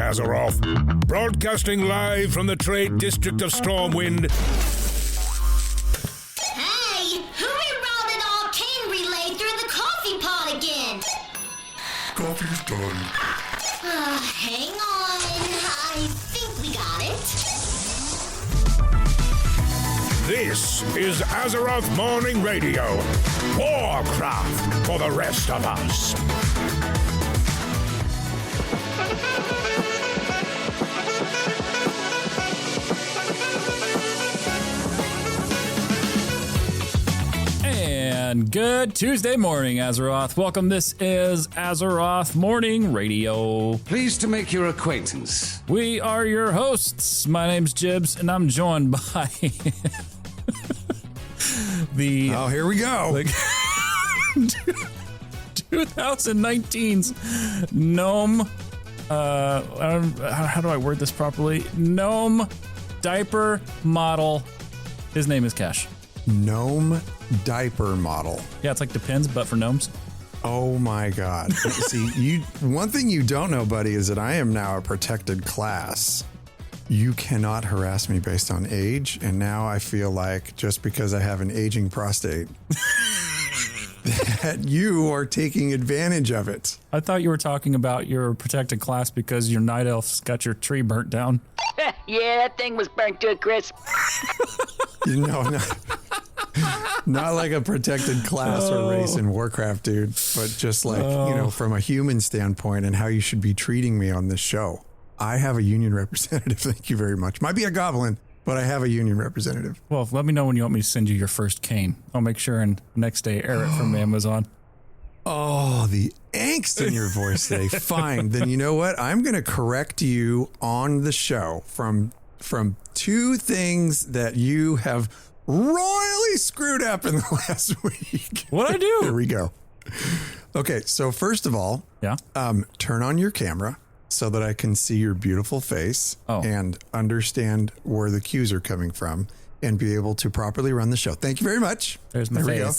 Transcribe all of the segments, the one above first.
Azeroth. Broadcasting live from the trade district of Stormwind. Hey, who rerouted arcane relay through the coffee pot again? Coffee's done. Hang on. I think we got it. This is Azeroth Morning Radio. Warcraft for the rest of us. And good Tuesday morning, Azeroth. Welcome. This is Azeroth Morning Radio. Pleased to make your acquaintance. We are your hosts. My name's Jibbs, and I'm joined by the... Oh, here we go. 2019's Gnome... how do I word this properly? Gnome diaper model. His name is Cash. Gnome diaper model. Yeah, it's like Depends, but for gnomes. Oh my God. See, one thing you don't know, buddy, is that I am now a protected class. You cannot harass me based on age, and now I feel like just because I have an aging prostate, that you are taking advantage of it. I thought you were talking about your protected class because your night elf's got your tree burnt down. Yeah, that thing was burnt to a crisp. No, not like a protected class or race in Warcraft, dude, but just like, from a human standpoint and how you should be treating me on this show. I have a union representative. Thank you very much. Might be a goblin, but I have a union representative. Well, let me know when you want me to send you your first cane. I'll make sure and next day air it from Amazon. Oh, the angst in your voice today. Fine. Then you know what? I'm going to correct you on the show from two things that you have royally screwed up in the last week. What'd I do? Here we go. Okay, so first of all, turn on your camera so that I can see your beautiful face and understand where the cues are coming from and be able to properly run the show. Thank you very much. There's my face. We go.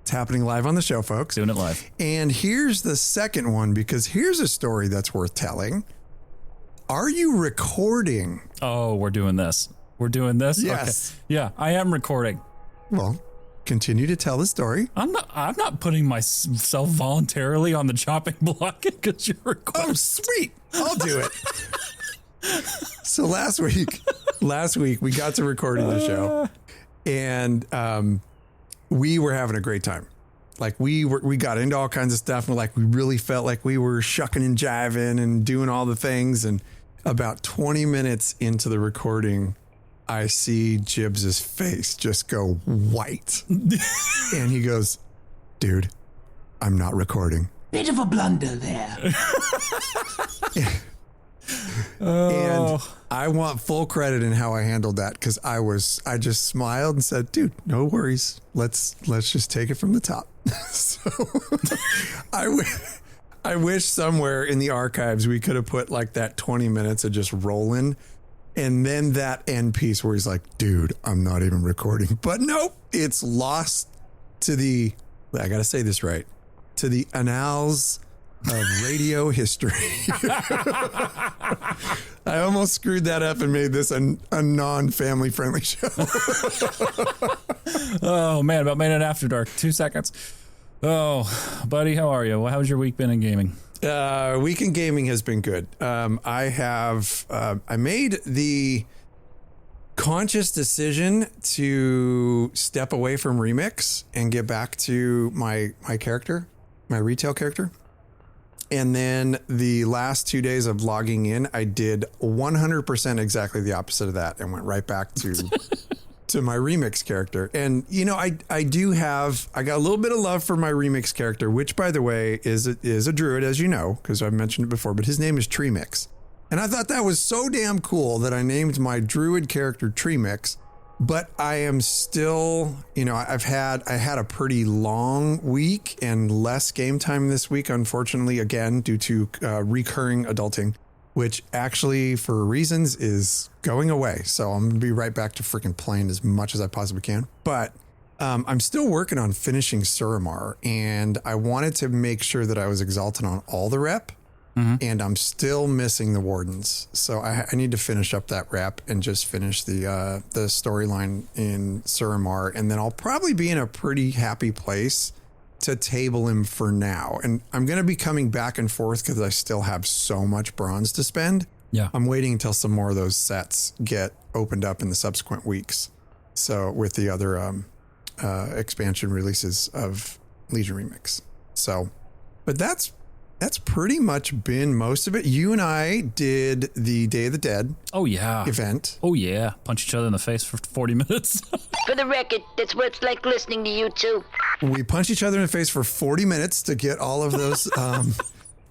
It's happening live on the show, folks. Doing it live. And here's the second one, because here's a story that's worth telling. Are you recording? Oh, we're doing this. We're doing this? Yes. Okay. Yeah, I am recording. Well, continue to tell the story. I'm not putting myself voluntarily on the chopping block because you're recording. Oh, sweet. I'll do it. So last week we got to recording the show, and we were having a great time. Like we got into all kinds of stuff, and we really felt like we were shucking and jiving and doing all the things. And about 20 minutes into the recording, I see Jibbs's face just go white. And he goes, dude, I'm not recording. Bit of a blunder there. And I want full credit in how I handled that, because I just smiled and said, dude, no worries. Let's just take it from the top. So I wish somewhere in the archives we could have put like that 20 minutes of just rolling, and then that end piece where he's like, dude, I'm not even recording. But nope, it's lost to the, I got to say this right, to the annals of radio history. I almost screwed that up and made this a non-family friendly show. Oh man, about made it after dark. 2 seconds. Oh, buddy, how are you? How's your week been in gaming? Week in gaming has been good. I made the conscious decision to step away from Remix and get back to my character, my retail character. And then the last 2 days of logging in, I did 100% exactly the opposite of that and went right back to my Remix character. And, I got a little bit of love for my Remix character, which, by the way, is a druid, as you know, because I've mentioned it before, but his name is Treemix. And I thought that was so damn cool that I named my druid character Treemix. But I am still, I had a pretty long week and less game time this week, unfortunately, again, due to recurring adulting, which actually, for reasons, is going away. So I'm going to be right back to freaking playing as much as I possibly can. But I'm still working on finishing S.N.A.R.K, and I wanted to make sure that I was exalted on all the rep. and I'm still missing the Wardens. So I need to finish up that rep and just finish the storyline in S.N.A.R.K, and then I'll probably be in a pretty happy place to table him for now. And I'm going to be coming back and forth because I still have so much bronze to spend. Yeah. I'm waiting until some more of those sets get opened up in the subsequent weeks. So with the other expansion releases of Legion Remix. So, but that's pretty much been most of it. You and I did the Day of the Dead. Oh, yeah. Event. Oh, yeah. Punch each other in the face for 40 minutes. For the record, that's what it's like listening to you two. We punched each other in the face for 40 minutes to get all of those,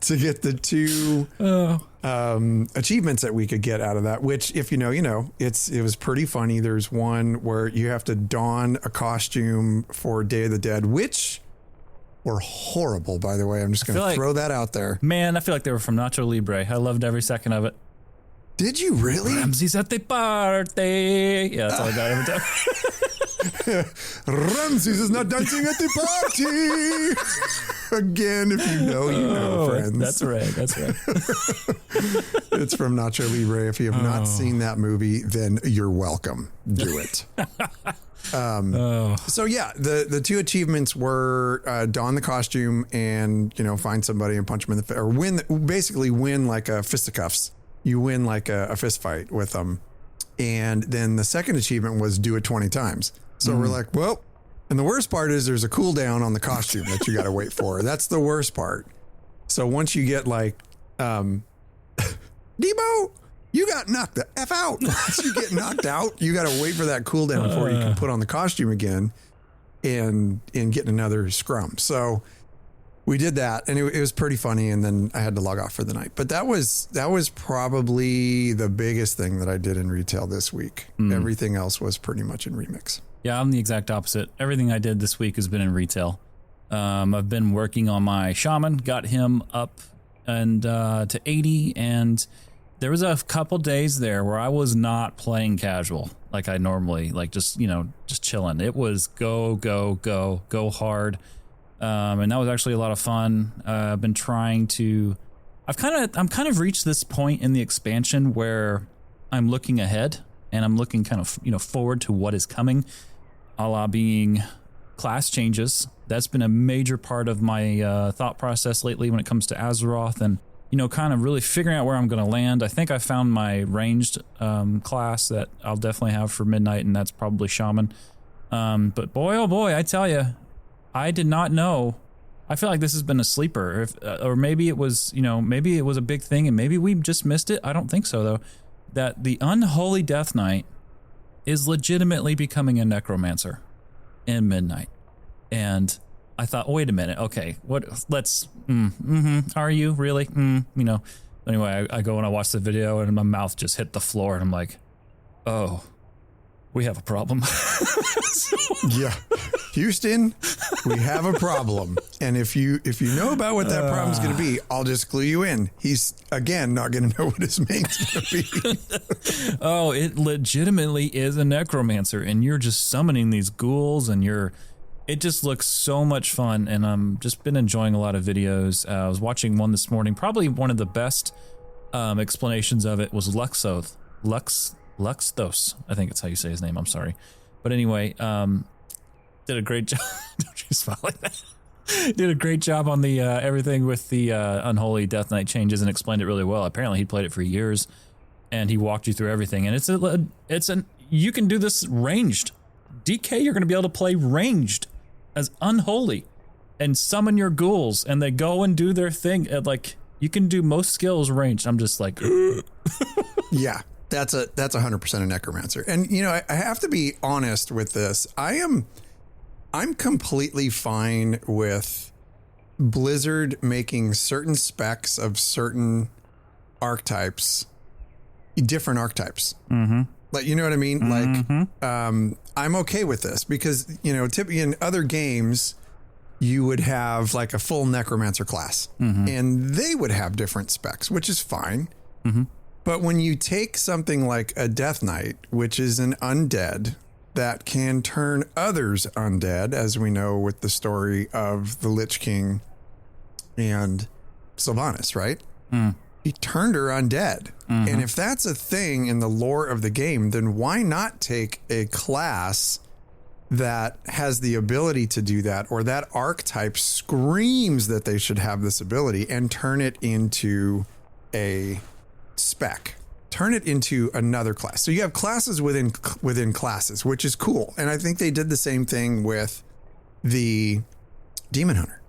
to get the two achievements that we could get out of that, which if you know, it was pretty funny. There's one where you have to don a costume for Day of the Dead, which were horrible, by the way. I'm just going to throw that out there. Man, I feel like they were from Nacho Libre. I loved every second of it. Did you really? Ramses at the party. Yeah, that's all I got every time. Ramses is not dancing at the party. Again, if you know, friends. That's right. It's from Nacho Libre. If you have not seen that movie, then you're welcome. Do it. So yeah, the two achievements were don the costume and find somebody and punch them in the face, or win like a fisticuffs. You win like a fist fight with them, and then the second achievement was do it 20 times. So we're like, well, and the worst part is there's a cooldown on the costume that you got to wait for. That's the worst part. So once you get like, Debo, you got knocked the F out. Once you get knocked out, you got to wait for that cooldown before you can put on the costume again and get another scrum. So we did that, and it was pretty funny, and then I had to log off for the night. But that was probably the biggest thing that I did in retail this week. Everything else was pretty much in Remix. Yeah, I'm the exact opposite. Everything I did this week has been in retail. I've been working on my shaman, got him up and to 80, and there was a couple days there where I was not playing casual like I normally, like just chilling. It was go hard. And that was actually a lot of fun. I've been trying to, I'm kind of reached this point in the expansion where I'm looking ahead and I'm looking kind of, forward to what is coming, a la being class changes. That's been a major part of my thought process lately when it comes to Azeroth, and kind of really figuring out where I'm going to land. I think I found my ranged class that I'll definitely have for Midnight, and that's probably Shaman. But boy, oh boy, I tell you, I did not know. I feel like this has been a sleeper, or maybe it was, maybe it was a big thing, and maybe we just missed it. I don't think so, though. That the Unholy Death Knight is legitimately becoming a necromancer in Midnight. And I thought, wait a minute, okay, are you really? Anyway, I go and I watch the video and my mouth just hit the floor and I'm like, oh, we have a problem. Yeah. Houston, we have a problem. And if you know about what that problem is going to be, I'll just clue you in. He's, again, not going to know what his main's going to be. Oh, it legitimately is a necromancer, and you're just summoning these ghouls, and it just looks so much fun, and I'm just been enjoying a lot of videos. I was watching one this morning. Probably one of the best explanations of it was Luxthos. I think it's how you say his name. I'm sorry. But anyway, did a great job. Don't you smile like that? Did a great job on the everything with the Unholy Death Knight changes and explained it really well. Apparently, he played it for years, and he walked you through everything. And you can do this ranged. DK, you're going to be able to play ranged as Unholy and summon your ghouls, and they go and do their thing. You can do most skills ranged. I'm just like, yeah. That's 100% a necromancer. And, I have to be honest with this. I'm completely fine with Blizzard making certain specs of certain archetypes, different archetypes. Mm-hmm. Like, you know what I mean? Mm-hmm. Like, I'm okay with this because, typically in other games, you would have like a full necromancer class, and they would have different specs, which is fine. Mm-hmm. But when you take something like a Death Knight, which is an undead that can turn others undead, as we know with the story of the Lich King and Sylvanas, right? He turned her undead. And if that's a thing in the lore of the game, then why not take a class that has the ability to do that, or that archetype screams that they should have this ability, and turn it into a spec? Turn it into another class. So you have classes within classes, which is cool. And I think they did the same thing with the Demon Hunter.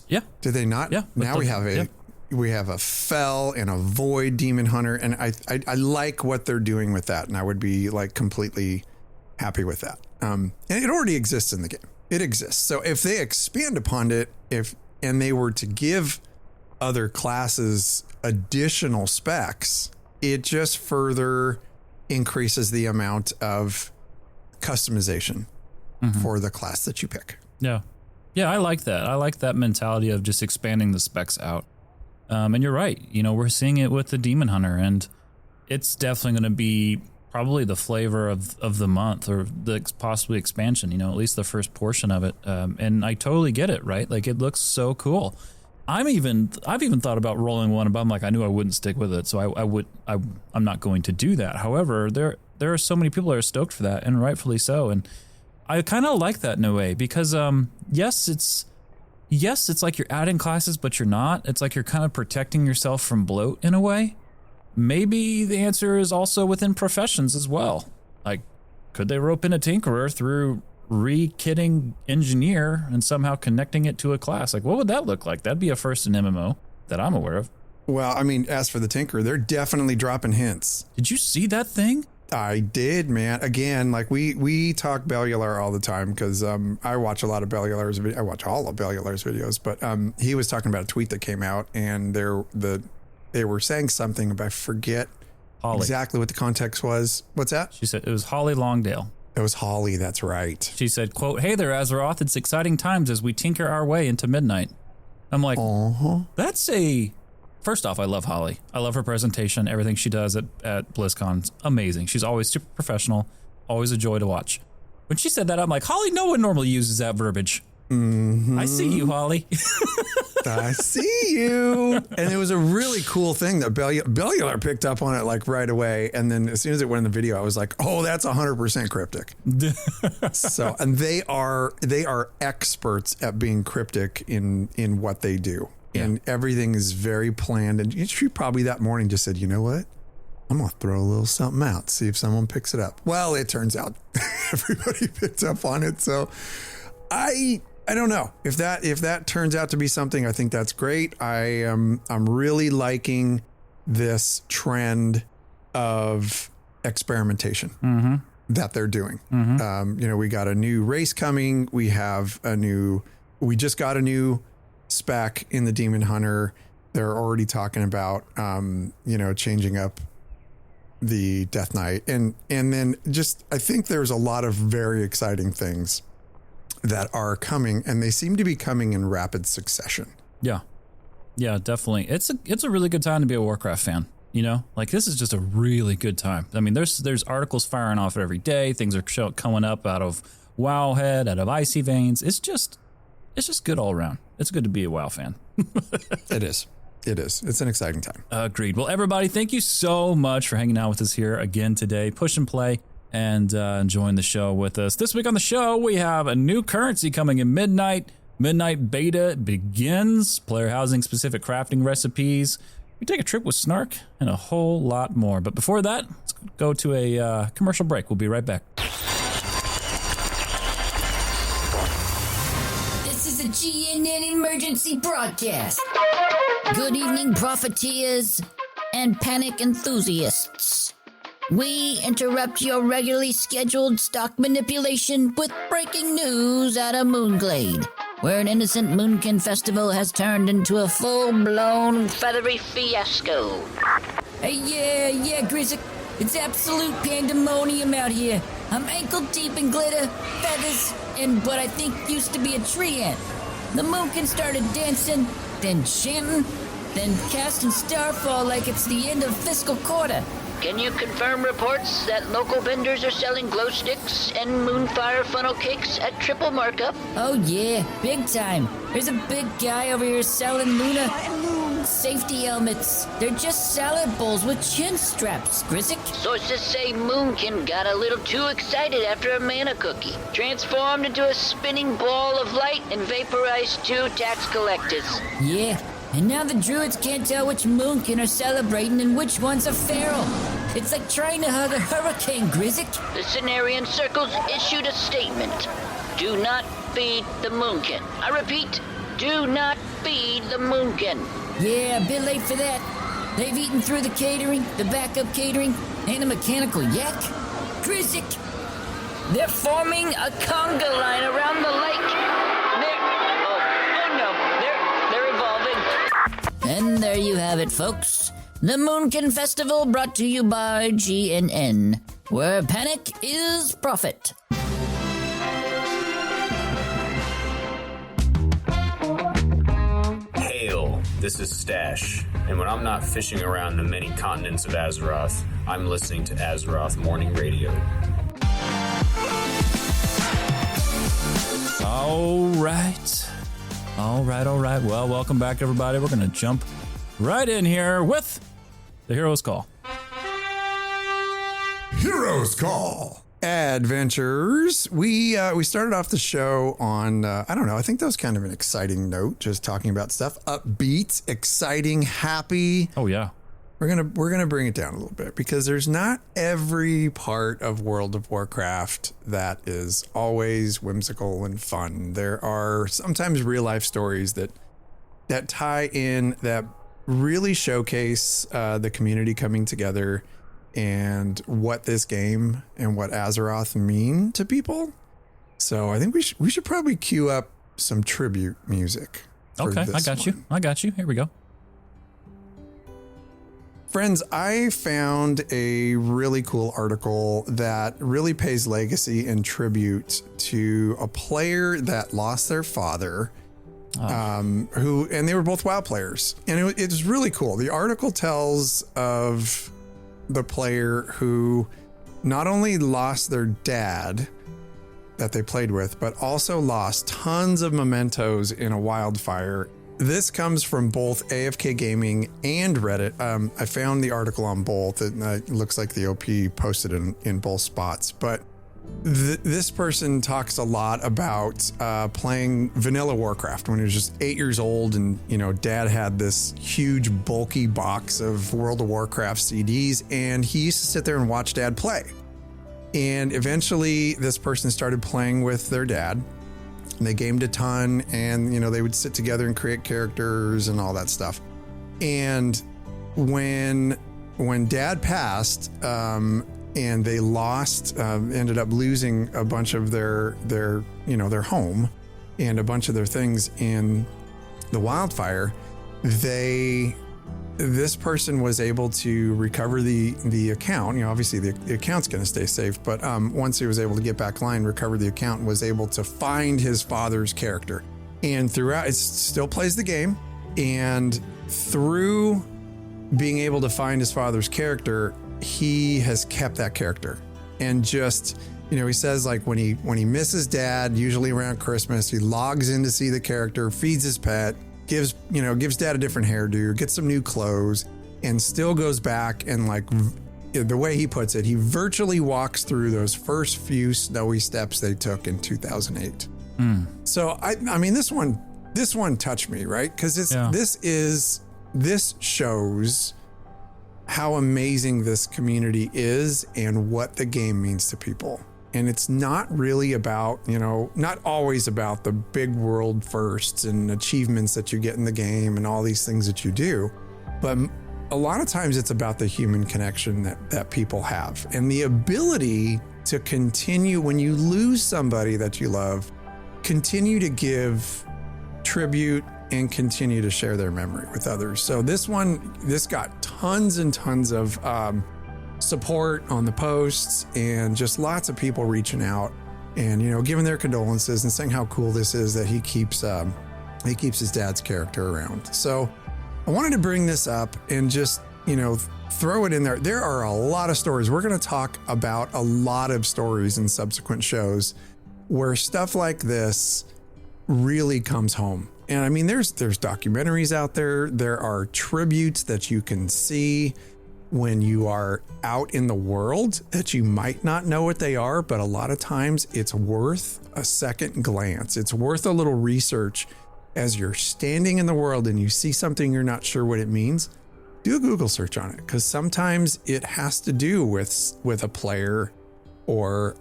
Yeah. Did they not? Yeah. Now we have a Fel and a Void Demon Hunter, and I like what they're doing with that, and I would be like completely happy with that. And it already exists in the game. It exists. So if they expand upon it, and they were to give other classes additional specs, it just further increases the amount of customization for the class that you pick. Yeah. Yeah, I like that. I like that mentality of just expanding the specs out. And you're right. We're seeing it with the Demon Hunter, and it's definitely going to be probably the flavor of the month, or the possibly expansion, at least the first portion of it. And I totally get it, right? Like, it looks so cool. I've even thought about rolling one, but I'm like, I knew I wouldn't stick with it, so I'm not going to do that. However, there are so many people that are stoked for that, and rightfully so. And I kind of like that in a way, because yes, it's like you're adding classes, but you're not. It's like you're kind of protecting yourself from bloat in a way. Maybe the answer is also within professions as well. Like, could they rope in a tinkerer through re-kitting engineer and somehow connecting it to a class? Like, what would that look like? That'd be a first in MMO that I'm aware of. Well, I mean, as for the tinkerer, they're definitely dropping hints. Did you see that thing? I did, man. Again, like we talk Bellular all the time, because I watch a lot of Bellular's videos. I watch all of Bellular's videos, but he was talking about a tweet that came out, and they were saying something about, I forget exactly what the context was. What's that? She said it was Holly Longdale. It was Holly, that's right. She said, quote, "Hey there, Azeroth. It's exciting times as we tinker our way into midnight." I'm like, that's First off, I love Holly. I love her presentation. Everything she does at BlizzCon's amazing. She's always super professional, always a joy to watch. When she said that, I'm like, Holly, no one normally uses that verbiage. I see you, Holly. I see you. And it was a really cool thing that Bellular picked up on it like right away. And then as soon as it went in the video, I was like, oh, that's 100% cryptic. So, and they are experts at being cryptic in what they do. Yeah. And everything is very planned. And she probably that morning just said, you know what? I'm going to throw a little something out, see if someone picks it up. Well, it turns out everybody picked up on it. So I don't know if that turns out to be something. I think that's great. I'm really liking this trend of experimentation that they're doing. We got a new race coming. We just got a new spec in the Demon Hunter. They're already talking about changing up the Death Knight, and then just I think there's a lot of very exciting things that are coming, and they seem to be coming in rapid succession. Yeah, definitely. It's a really good time to be a Warcraft fan. Like, this is just a really good time. I mean, there's articles firing off every day. Things are coming up out of Wowhead, out of Icy Veins. It's just good all around. It's good to be a WoW fan. It is. It's an exciting time. Agreed. Well, everybody, thank you so much for hanging out with us here again today. Push and play and enjoying the show with us. This week on the show, we have a new currency coming in Midnight. Midnight beta begins. Player housing specific crafting recipes. We take a trip with S.N.A.R.K and a whole lot more. But before that, let's go to a commercial break. We'll be right back. GNN emergency broadcast. Good evening, profiteers and panic enthusiasts. We interrupt your regularly scheduled stock manipulation with breaking news out of Moonglade, where an innocent Moonkin festival has turned into a full-blown feathery fiasco. Hey, yeah, Grizzick. It's absolute pandemonium out here. I'm ankle deep in glitter, feathers, and what I think used to be a tree ant. The Moonkin started dancing, then chanting, then casting starfall like it's the end of fiscal quarter. Can you confirm reports that local vendors are selling glow sticks and moonfire funnel cakes at triple markup? Oh yeah, big time. There's a big guy over here selling Luna safety helmets. They're just salad bowls with chin straps, Grizzick. Sources say Moonkin got a little too excited after a mana cookie, transformed into a spinning ball of light, and vaporized 2 tax collectors. Yeah, and now the druids can't tell which Moonkin are celebrating and which one's a feral. It's like trying to hug a hurricane, Grizzick. The S.N.A.R.K circles issued a statement. Do not feed the Moonkin. I repeat, do not feed the Moonkin. Yeah, a bit late for that. They've eaten through the catering, the backup catering, and a mechanical yak. Grizzick, they're forming a conga line around the lake. They're evolving. And there you have it, folks. The Moonkin Festival brought to you by GNN, where panic is profit. Hail, this is Stash, and when I'm not fishing around the many continents of Azeroth, I'm listening to Azeroth Morning Radio. All right. Well, welcome back, everybody. We're going to jump right in here with the Hero's Call. Hero's Call. Adventures. We started off the show on I don't know, I think that was kind of an exciting note, just talking about stuff upbeat, exciting, happy. Oh yeah. We're gonna bring it down a little bit because there's not every part of World of Warcraft that is always whimsical and fun. There are sometimes real life stories that tie in, that really showcase the community coming together and what this game and what Azeroth mean to people. So I think we should probably queue up some tribute music. Okay, I got you. Here we go. Friends, I found a really cool article that really pays legacy and tribute to a player that lost their father, and they were both WoW players. And it was really cool. The article tells of the player who not only lost their dad that they played with, but also lost tons of mementos in a wildfire. This comes from both AFK Gaming and Reddit. I found the article on both. It looks like the OP posted in both spots, but this person talks a lot about playing vanilla Warcraft when he was just 8 years old, and dad had this huge bulky box of World of Warcraft CDs, and he used to sit there and watch dad play. And eventually this person started playing with their dad. They gamed a ton, and they would sit together and create characters and all that stuff. And when dad passed, and they lost, ended up losing a bunch of their home and a bunch of their things in the wildfire, this person was able to recover the account. Obviously the account's going to stay safe, but once he was able to get back line, recover the account, and was able to find his father's character. And throughout, it still plays the game, and through being able to find his father's character, he has kept that character. And just, he says, like, when he misses dad, usually around Christmas, he logs in to see the character, feeds his pet, gives dad a different hairdo, gets some new clothes, and still goes back and, like, the way he puts it, he virtually walks through those first few snowy steps they took in 2008. So I mean, this one touched me, right? Because this shows how amazing this community is and what the game means to people. And it's not really about, not always about the big world firsts and achievements that you get in the game and all these things that you do. But a lot of times it's about the human connection that people have, and the ability to continue when you lose somebody that you love, continue to give tribute and continue to share their memory with others. So this got tons and tons of support on the posts, and just lots of people reaching out and giving their condolences and saying how cool this is that he keeps his dad's character around. So I wanted to bring this up and just throw it in there. There are a lot of stories. We're going to talk about a lot of stories in subsequent shows where stuff like this really comes home. And I mean, there's documentaries out there. There are tributes that you can see when you are out in the world that you might not know what they are, but a lot of times it's worth a second glance. It's worth a little research as you're standing in the world and you see something you're not sure what it means. Do a Google search on it, because sometimes it has to do with a player or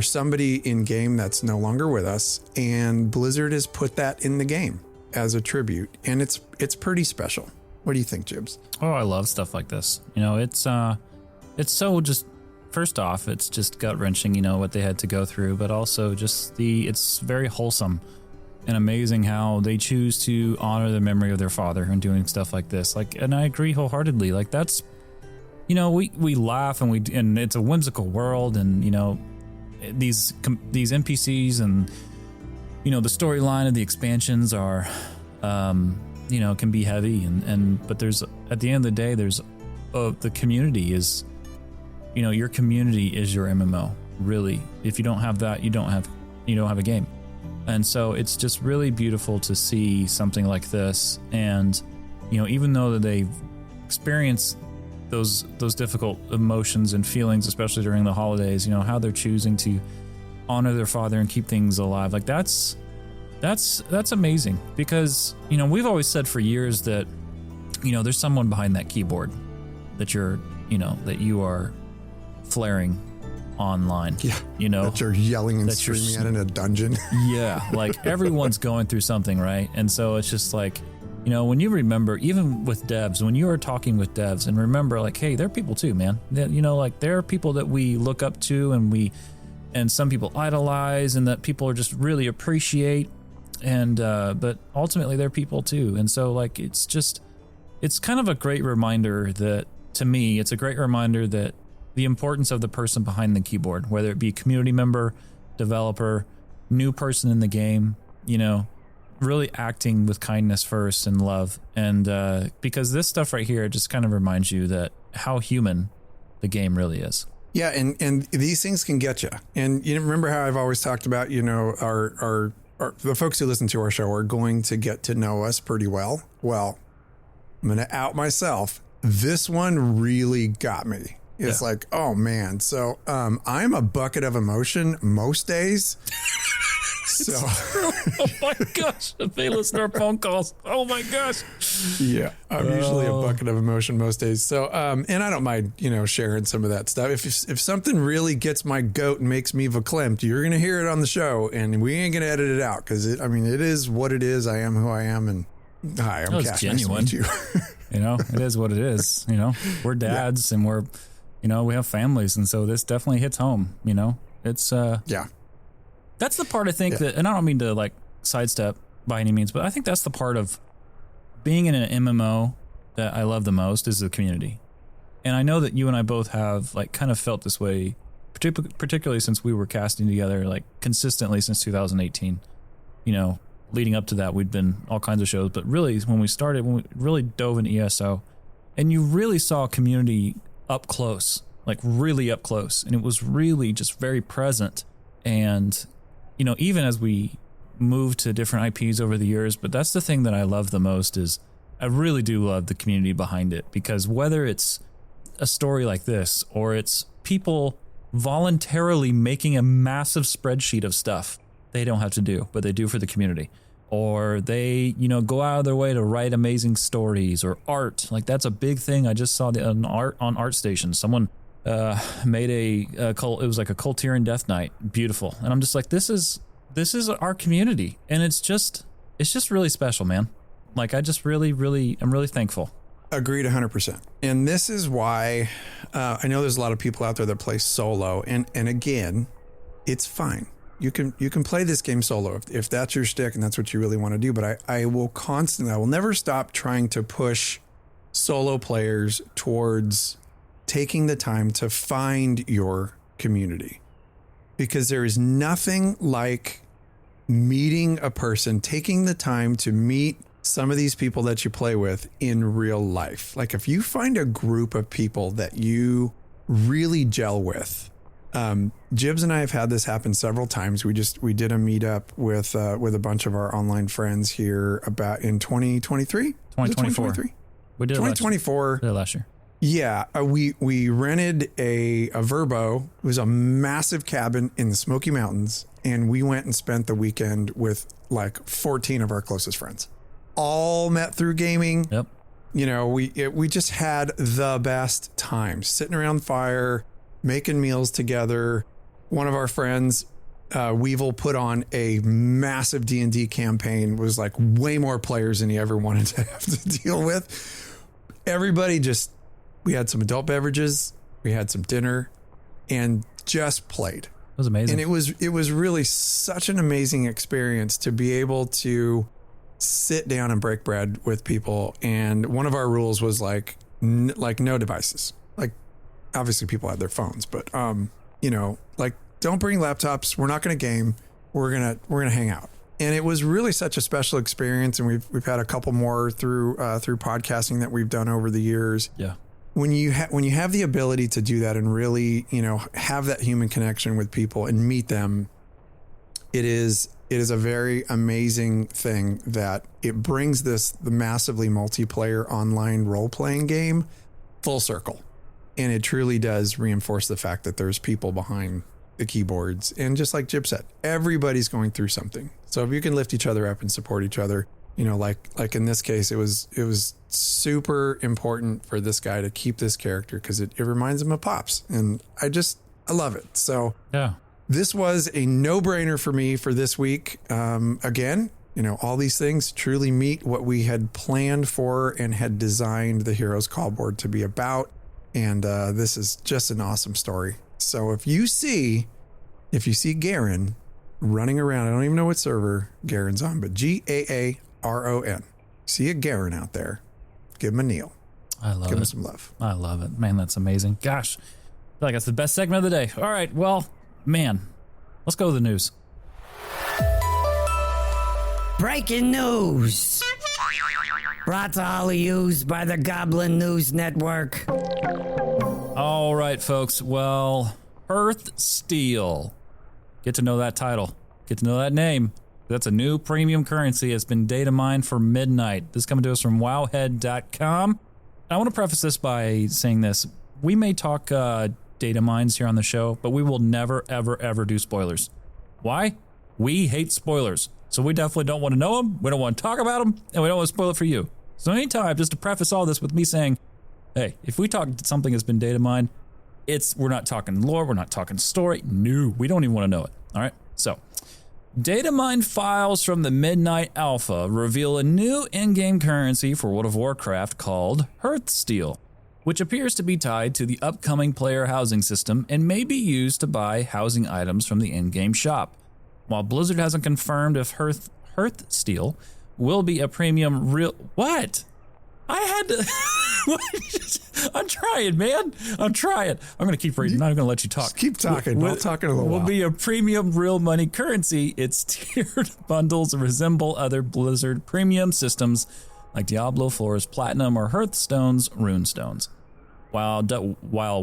somebody in game that's no longer with us, and Blizzard has put that in the game as a tribute, and it's pretty special. What do you think, Jibs? Oh, I love stuff like this. You know, it's so just, first off, it's just gut wrenching, you know, what they had to go through, but also just it's very wholesome and amazing how they choose to honor the memory of their father and doing stuff like this. Like, and I agree wholeheartedly. Like, that's, you know, we laugh and it's a whimsical world, and you know, these NPCs and, you know, the storyline of the expansions are, you know, can be heavy, but there's, at the end of the day, there's the community is, you know, your community is your MMO. Really, if you don't have that, you don't have a game. And so it's just really beautiful to see something like this. And, you know, even though that they've experienced those difficult emotions and feelings, especially during the holidays, you know, how they're choosing to honor their father and keep things alive. Like, that's amazing, because, you know, we've always said for years that, you know, there's someone behind that keyboard that you are flaring online. Yeah. You know, that you're yelling and screaming at in a dungeon. Yeah. Like, everyone's going through something, right? And so it's just like, you know, when you remember, even with devs, when you are talking with devs, and remember, like, hey, they're people too, man. You know, like, there are people that we look up to and some people idolize, and that people are just really appreciate. And, but ultimately they're people too. And so, like, it's kind of a great reminder that, to me, it's a great reminder that the importance of the person behind the keyboard, whether it be community member, developer, new person in the game, you know, really acting with kindness first and love. And, because this stuff right here just kind of reminds you that how human the game really is. Yeah. And these things can get you. And you remember how I've always talked about, you know, the folks who listen to our show are going to get to know us pretty well. Well, I'm going to out myself. This one really got me. It's like, oh man. So, I'm a bucket of emotion most days. So, oh my gosh. If they listen to our phone calls, oh my gosh. Yeah. I'm usually a bucket of emotion most days. So, and I don't mind, you know, sharing some of that stuff. If something really gets my goat and makes me verklempt, you're going to hear it on the show, and we ain't going to edit it out, because it is what it is. I am who I am. And hi, I'm Cash. Genuine. Nice to meet you. You know, it is what it is. You know, we're dads, and we're, you know, we have families. And so this definitely hits home, you know, it's, yeah. That's the part I think that, and I don't mean to like sidestep by any means, but I think that's the part of being in an MMO that I love the most is the community. And I know that you and I both have like kind of felt this way, particularly since we were casting together like consistently since 2018. You know, leading up to that, we'd been all kinds of shows, but really when we really dove into ESO, and you really saw a community up close, like really up close, and it was really just very present. And you know, even as we moved to different IPs over the years, but that's the thing that I love the most is I really do love the community behind it, because whether it's a story like this or it's people voluntarily making a massive spreadsheet of stuff they don't have to do, but they do for the community, or they, you know, go out of their way to write amazing stories, or art. Like, that's a big thing. I just saw on ArtStation, someone made it was like a Cultiran Death Knight. Beautiful. And I'm just like, this is our community, and it's just really special, man. Like, I just I'm really thankful. Agreed 100%. And this is why I know there's a lot of people out there that play solo, and again, it's fine. You can play this game solo if that's your shtick and that's what you really want to do. But I will never stop trying to push solo players towards taking the time to find your community, because there is nothing like meeting a person, taking the time to meet some of these people that you play with in real life. Like, if you find a group of people that you really gel with, Jibs and I have had this happen several times. We did a meetup with a bunch of our online friends here about in 2023. 2024. We did 2024. Last year. Yeah, we rented a Verbo. It was a massive cabin in the Smoky Mountains, and we went and spent the weekend with like 14 of our closest friends. All met through gaming. Yep. You know, we just had the best time sitting around the fire, making meals together. One of our friends, Weevil, put on a massive D&D campaign. Was like way more players than he ever wanted to have to deal with. Everybody we had some adult beverages, we had some dinner, and just played. It was amazing. And it was really such an amazing experience to be able to sit down and break bread with people. And one of our rules was like no devices. Like obviously people had their phones, but you know, like don't bring laptops. We're not going to game. We're going to hang out. And it was really such a special experience. And we've had a couple more through podcasting that we've done over the years. Yeah. When you have the ability to do that and really, you know, have that human connection with people and meet them, it is a very amazing thing that it brings the massively multiplayer online role-playing game full circle. And it truly does reinforce the fact that there's people behind the keyboards. And just like Jib said, everybody's going through something. So if you can lift each other up and support each other, you know, like in this case, it was super important for this guy to keep this character because it reminds him of Pops. And I love it. So yeah, this was a no-brainer for me for this week. Again, you know, all these things truly meet what we had planned for and had designed the Heroes Call Board to be about. And this is just an awesome story. So if you see Garen running around, I don't even know what server Garen's on, but Gaaron. See a Garen out there, give him a kneel. I love it. Give him some love. I love it. Man, that's amazing. Gosh, I feel like that's the best segment of the day. All right, well, man, let's go to the news. Breaking news. Brought to all of yous by the Goblin News Network. All right, folks. Well, Hearthsteel. Get to know that title. Get to know that name. That's a new premium currency. It's been data mined for midnight. This is coming to us from wowhead.com. I want to preface this by saying this. We may talk data mines here on the show, but we will never, ever, ever do spoilers. Why? We hate spoilers. So we definitely don't want to know them. We don't want to talk about them, and we don't want to spoil it for you. So anytime, just to preface all this with me saying, hey, if we talk something that's been data mined, we're not talking lore, we're not talking story. No, we don't even want to know it. All right. So data mine files from the Midnight Alpha reveal a new in-game currency for World of Warcraft called Hearthsteel, which appears to be tied to the upcoming player housing system and may be used to buy housing items from the in-game shop. While Blizzard hasn't confirmed if Hearthsteel will be a premium real... What? I had to... I'm trying, man. I'm trying. I'm going to keep reading. I'm not going to let you talk. Just keep talking. I'll talk in a little while. Will be a premium real money currency. Its tiered bundles resemble other Blizzard premium systems like Diablo 4's Platinum or Hearthstone's Runestones. While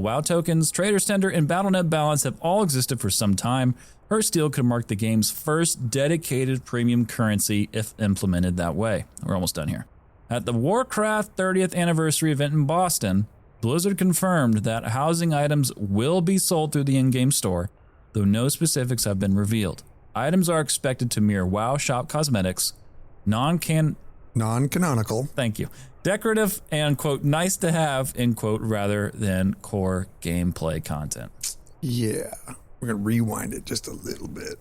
WoW tokens, Trader's Tender, and Battle.net Balance have all existed for some time, Hearthsteel could mark the game's first dedicated premium currency if implemented that way. We're almost done here. At the Warcraft 30th anniversary event in Boston, Blizzard confirmed that housing items will be sold through the in-game store, though no specifics have been revealed. Items are expected to mirror WoW shop cosmetics, non-canonical. Thank you. Decorative and, quote, nice to have, end quote, rather than core gameplay content. Yeah. We're going to rewind it just a little bit.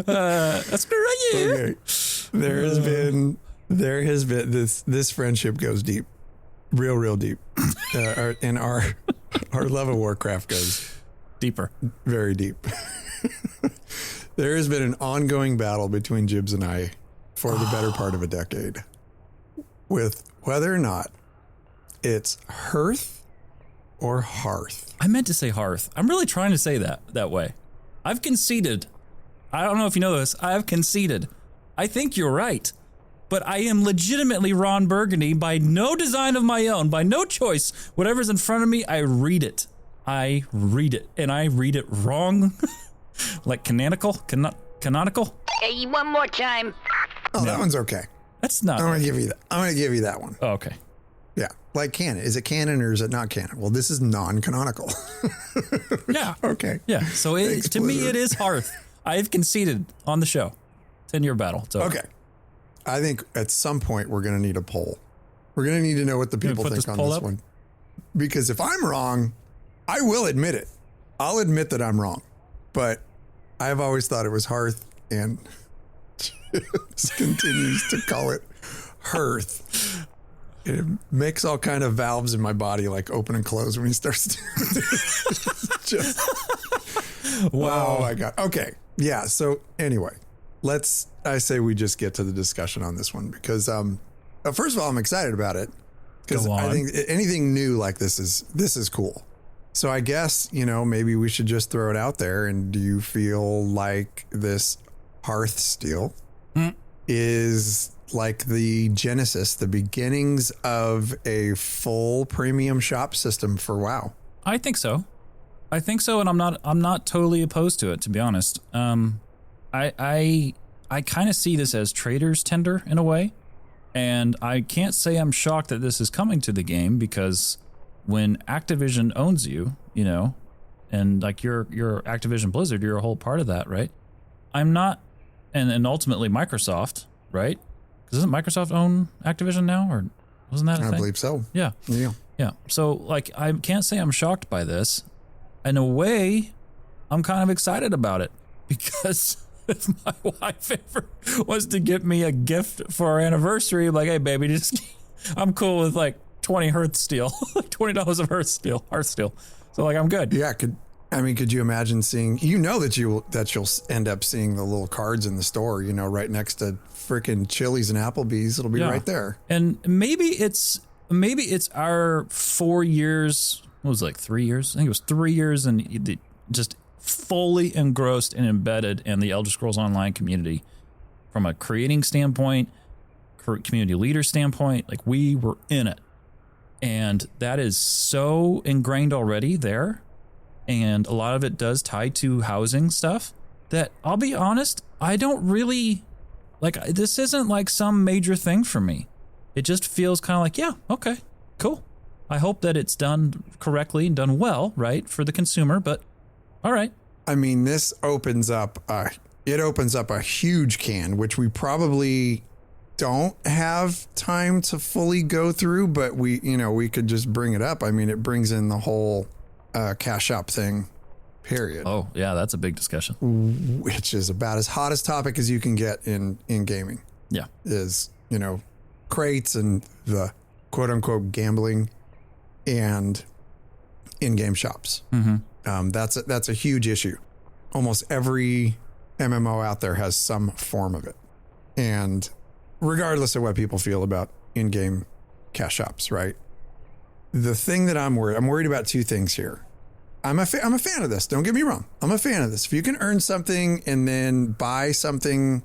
That's great. Okay. There has been this friendship goes deep, real deep. And our love of Warcraft goes deeper, very deep. There has been an ongoing battle between Jibs and I for the better part of a decade with whether or not it's Hearth or Hearth. I meant to say Hearth. I'm really trying to say that way. I've conceded. I don't know if you know this. I've conceded. I think you're right. but I am legitimately Ron Burgundy by no design of my own, by no choice. Whatever's in front of me, I read it. And I read it wrong. Like canonical? Hey, one more time. Oh, that one's okay. That's not. I'm gonna give you that one. Oh, okay. Yeah, like canon. Is it canon or is it not canon? Well, this is non-canonical. Yeah. Okay. Yeah. So to me, it is Hearth. I've conceded on the show. 10-year battle. Okay. I think at some point we're gonna need a poll. We're gonna need to know what the people think on this one. Because if I'm wrong, I will admit it. I'll admit that I'm wrong. But I've always thought it was Hearth, and just continues to call it Hearth. It makes all kind of valves in my body like open and close when he starts doing this. Just, wow. Oh my God. Okay. Yeah. So anyway, I say we just get to the discussion on this one because, first of all, I'm excited about it because I think anything new like this is cool. So I guess, maybe we should just throw it out there. And do you feel like this Hearthsteel is like the genesis, the beginnings of a full premium shop system for WoW? I think so. And I'm not totally opposed to it, to be honest. I kind of see this as trader's tender in a way. And I can't say I'm shocked that this is coming to the game because when Activision owns you, and like you're Activision Blizzard, you're a whole part of that, right? I'm not, and ultimately Microsoft, right? Because doesn't Microsoft own Activision now, or wasn't that a thing? I believe so. Yeah. So like, I can't say I'm shocked by this. In a way, I'm kind of excited about it because if my wife ever was to give me a gift for our anniversary, like, hey baby, I'm cool with like 20 Hearthsteel, like $20 of Hearthsteel. So like, I'm good. Yeah. Could you imagine seeing, that you'll end up seeing the little cards in the store, right next to freaking Chili's and Applebee's. It'll be right there. And maybe it's our 4 years. What was it, like 3 years? I think it was 3 years and just fully engrossed and embedded in the Elder Scrolls Online community from a creating standpoint, community leader standpoint. Like, we were in it. And that is so ingrained already there. And a lot of it does tie to housing stuff that, I'll be honest, I don't really like. This isn't like some major thing for me. It just feels kind of like, yeah, okay, cool. I hope that it's done correctly and done well, right, for the consumer, but all right. I mean, this opens up a huge can, which we probably don't have time to fully go through, but we could just bring it up. I mean, it brings in the whole cash shop thing, period. Oh yeah, that's a big discussion, which is about as hot as topic as you can get in gaming. Yeah, is crates and the quote unquote gambling and in-game shops. Mm-hmm. That's a huge issue. Almost every MMO out there has some form of it, and regardless of what people feel about in-game cash shops, right? The thing that I'm worried about two things here. I'm a fan of this. Don't get me wrong. I'm a fan of this. If you can earn something and then buy something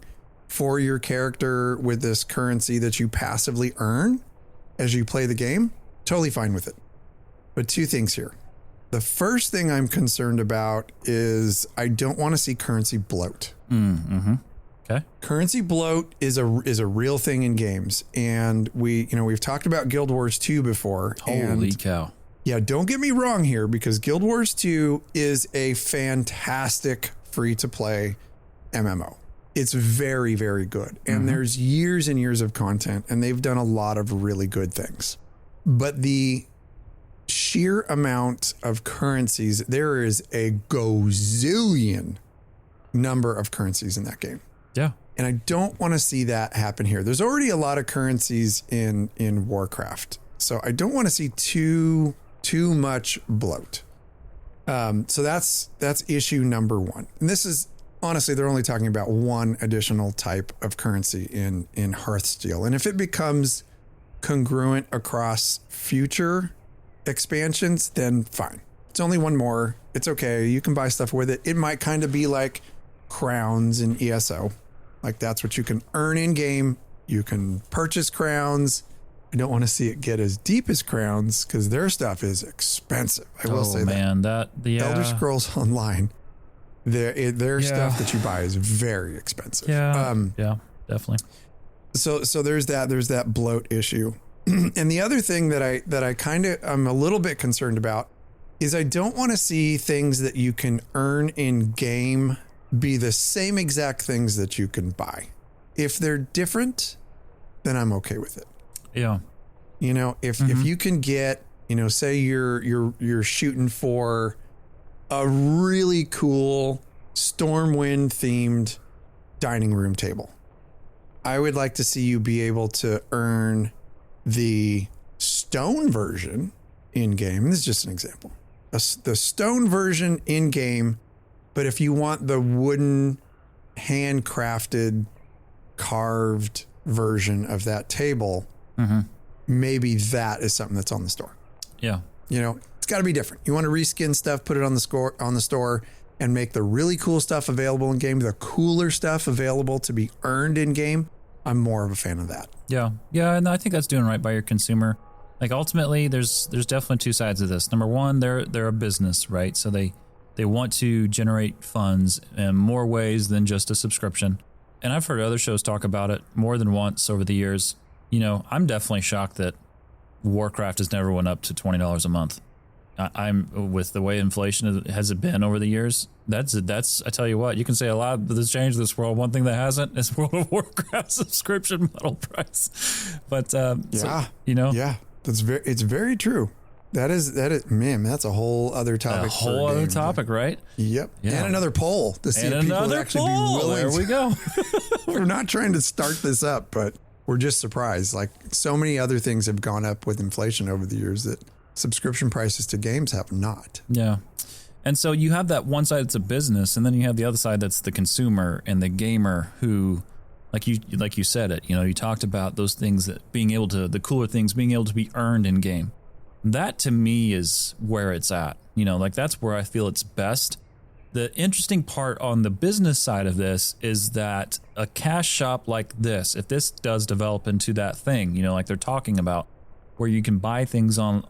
for your character with this currency that you passively earn as you play the game, totally fine with it. But two things here. The first thing I'm concerned about is I don't want to see currency bloat. Mm-hmm. Okay. Currency bloat is a real thing in games, and we've talked about Guild Wars 2 before. Holy cow! Yeah, don't get me wrong here, because Guild Wars 2 is a fantastic free-to-play MMO. It's very, very good, and there's years and years of content, and they've done a lot of really good things. But the sheer amount of currencies, there is a gazillion number of currencies in that game. Yeah. And I don't want to see that happen here. There's already a lot of currencies in Warcraft. So I don't want to see too much bloat. So that's issue number one. And this is, honestly, they're only talking about one additional type of currency in Hearthsteel. And if it becomes congruent across future expansions, then fine. It's only one more. It's okay. You can buy stuff with it. It might kind of be like crowns in ESO. Like, that's what you can earn in game You can purchase crowns. I don't want to see it get as deep as crowns because their stuff is expensive. I will say that. Elder Scrolls Online, their stuff that you buy is very expensive. Yeah, definitely. So there's that bloat issue. And the other thing that I kind of I'm a little bit concerned about is I don't want to see things that you can earn in game be the same exact things that you can buy. If they're different, then I'm okay with it. Yeah. You know, if you can get, you know, say you're shooting for a really cool Stormwind themed dining room table, I would like to see you be able to earn the stone version in game. This is just an example. The stone version in game, but if you want the wooden, handcrafted, carved version of that table, maybe that is something that's on the store. Yeah. You know, it's got to be different. You want to reskin stuff, put it on the store and make the really cool stuff available in game, the cooler stuff available to be earned in game. I'm more of a fan of that. Yeah. Yeah. And I think that's doing right by your consumer. Like ultimately there's definitely two sides of this. Number one, they're a business, right? So they want to generate funds in more ways than just a subscription. And I've heard other shows talk about it more than once over the years. You know, I'm definitely shocked that Warcraft has never went up to $20 a month. I'm with the way inflation has it been over the years. That's I tell you what, you can say a lot that's changed this world. One thing that hasn't is World of Warcraft subscription model price. But it's very true. That is man, that's a whole other topic. A whole other topic, right? Yep. Yeah. And another poll to see if people would actually be willing. There we go. We're not trying to start this up, but we're just surprised. Like so many other things have gone up with inflation over the years that subscription prices to games have not. Yeah. And so you have that one side that's a business, and then you have the other side that's the consumer and the gamer who, like you said it, you know, you talked about those things that the cooler things being able to be earned in game. That to me is where it's at. You know, like that's where I feel it's best. The interesting part on the business side of this is that a cash shop like this, if this does develop into that thing, you know, like they're talking about, where you can buy things on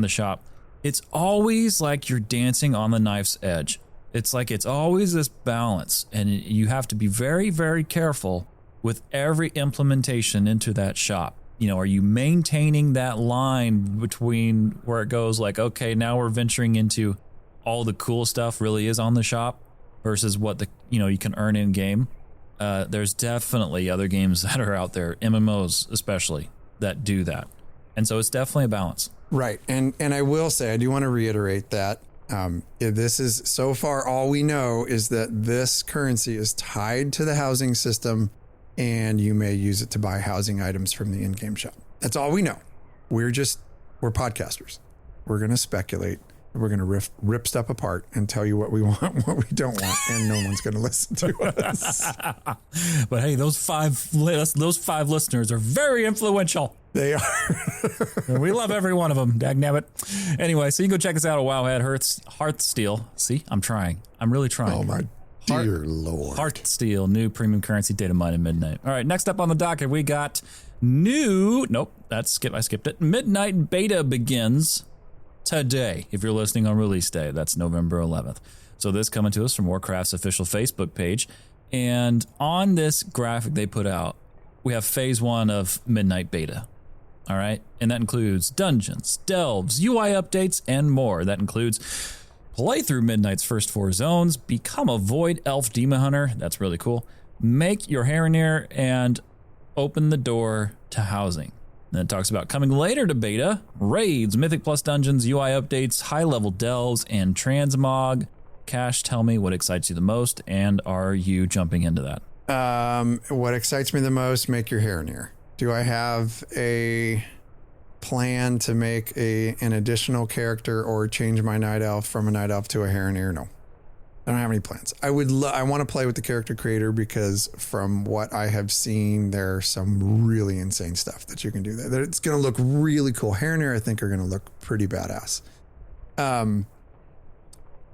the shop, it's always like you're dancing on the knife's edge. It's like it's always this balance, and you have to be very, very careful with every implementation into that shop. You know, are you maintaining that line between where it goes like, okay, now we're venturing into all the cool stuff really is on the shop versus what you can earn in game. There's definitely other games that are out there, MMOs especially, that do that. And so it's definitely a balance. Right. And I will say, I do want to reiterate that this is so far all we know is that this currency is tied to the housing system, and you may use it to buy housing items from the in-game shop. That's all we know. We're podcasters. We're going to speculate. We're going to rip stuff apart and tell you what we want, what we don't want, and no one's going to listen to us. But hey, those five listeners are very influential. They are. We love every one of them. Dagnabbit. Anyway, so you can go check us out at Wowhead Hearthsteel. See, I'm trying. I'm really trying. Oh my dear Lord. Hearthsteel, new premium currency data mine at midnight. All right, next up on the docket, we got I skipped it. Midnight beta begins today. If you're listening on release day, that's November 11th. So this coming to us from Warcraft's official Facebook page. And on this graphic they put out, we have phase 1 of Midnight beta. All right. And that includes dungeons, delves, UI updates, and more. That includes play through Midnight's first 4 zones, become a Void Elf Demon Hunter. That's really cool. Make your Heronir and open the door to housing. Then it talks about coming later to beta, raids, Mythic Plus dungeons, UI updates, high-level delves, and transmog. Cash, tell me what excites you the most, and are you jumping into that? What excites me the most, make your Heronir. Do I have a plan to make an additional character or change my Night Elf from a Night Elf to a Heronir? No. I don't have any plans. I want to play with the character creator because from what I have seen, there's some really insane stuff that you can do there. It's going to look really cool. Heronir, I think, are going to look pretty badass.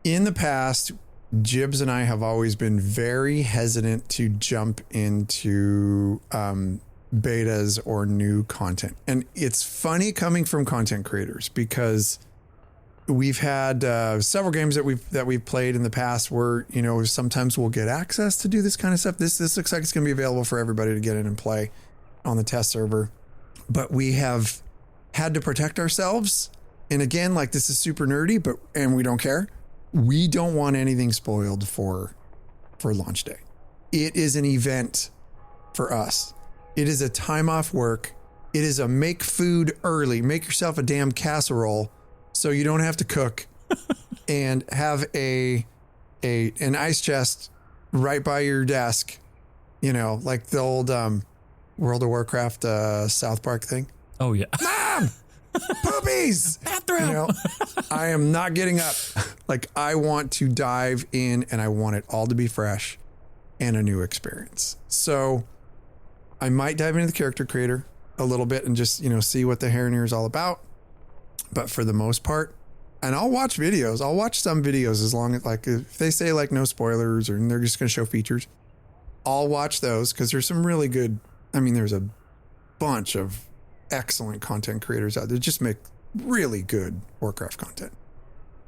In the past, Jibs and I have always been very hesitant to jump into betas or new content. And it's funny coming from content creators because we've had several games that we've played in the past where, you know, sometimes we'll get access to do this kind of stuff. This looks like it's going to be available for everybody to get in and play on the test server. But we have had to protect ourselves. And again, like, this is super nerdy, and we don't care. We don't want anything spoiled for launch day. It is an event for us. It is a time off work. It is a make food early. Make yourself a damn casserole so you don't have to cook and have an ice chest right by your desk, you know, like the old World of Warcraft South Park thing. Oh, yeah. Mom! Poopies! Bathroom! You know, I am not getting up. Like, I want to dive in and I want it all to be fresh and a new experience. So I might dive into the character creator a little bit and just, you know, see what the hair and ear is all about. But for the most part, and I'll watch videos. I'll watch some videos as long as, like, if they say like no spoilers or they're just going to show features, I'll watch those because there's some really good, I mean, there's a bunch of excellent content creators out there that just make really good Warcraft content.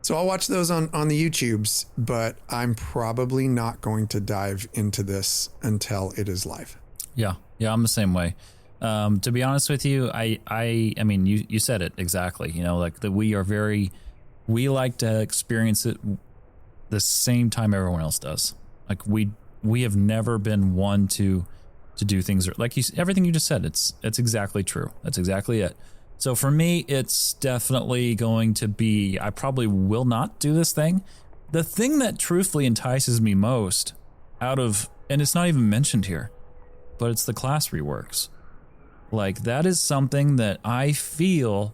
So I'll watch those on the YouTubes, but I'm probably not going to dive into this until it is live. Yeah, I'm the same way. To be honest with you, I mean, you said it exactly. You know, like we like to experience it the same time everyone else does. Like we have never been one to do things like everything you just said. It's exactly true. That's exactly it. So for me, it's definitely going to be, I probably will not do this thing. The thing that truthfully entices me most and it's not even mentioned here, but it's the class reworks. Like, that is something that I feel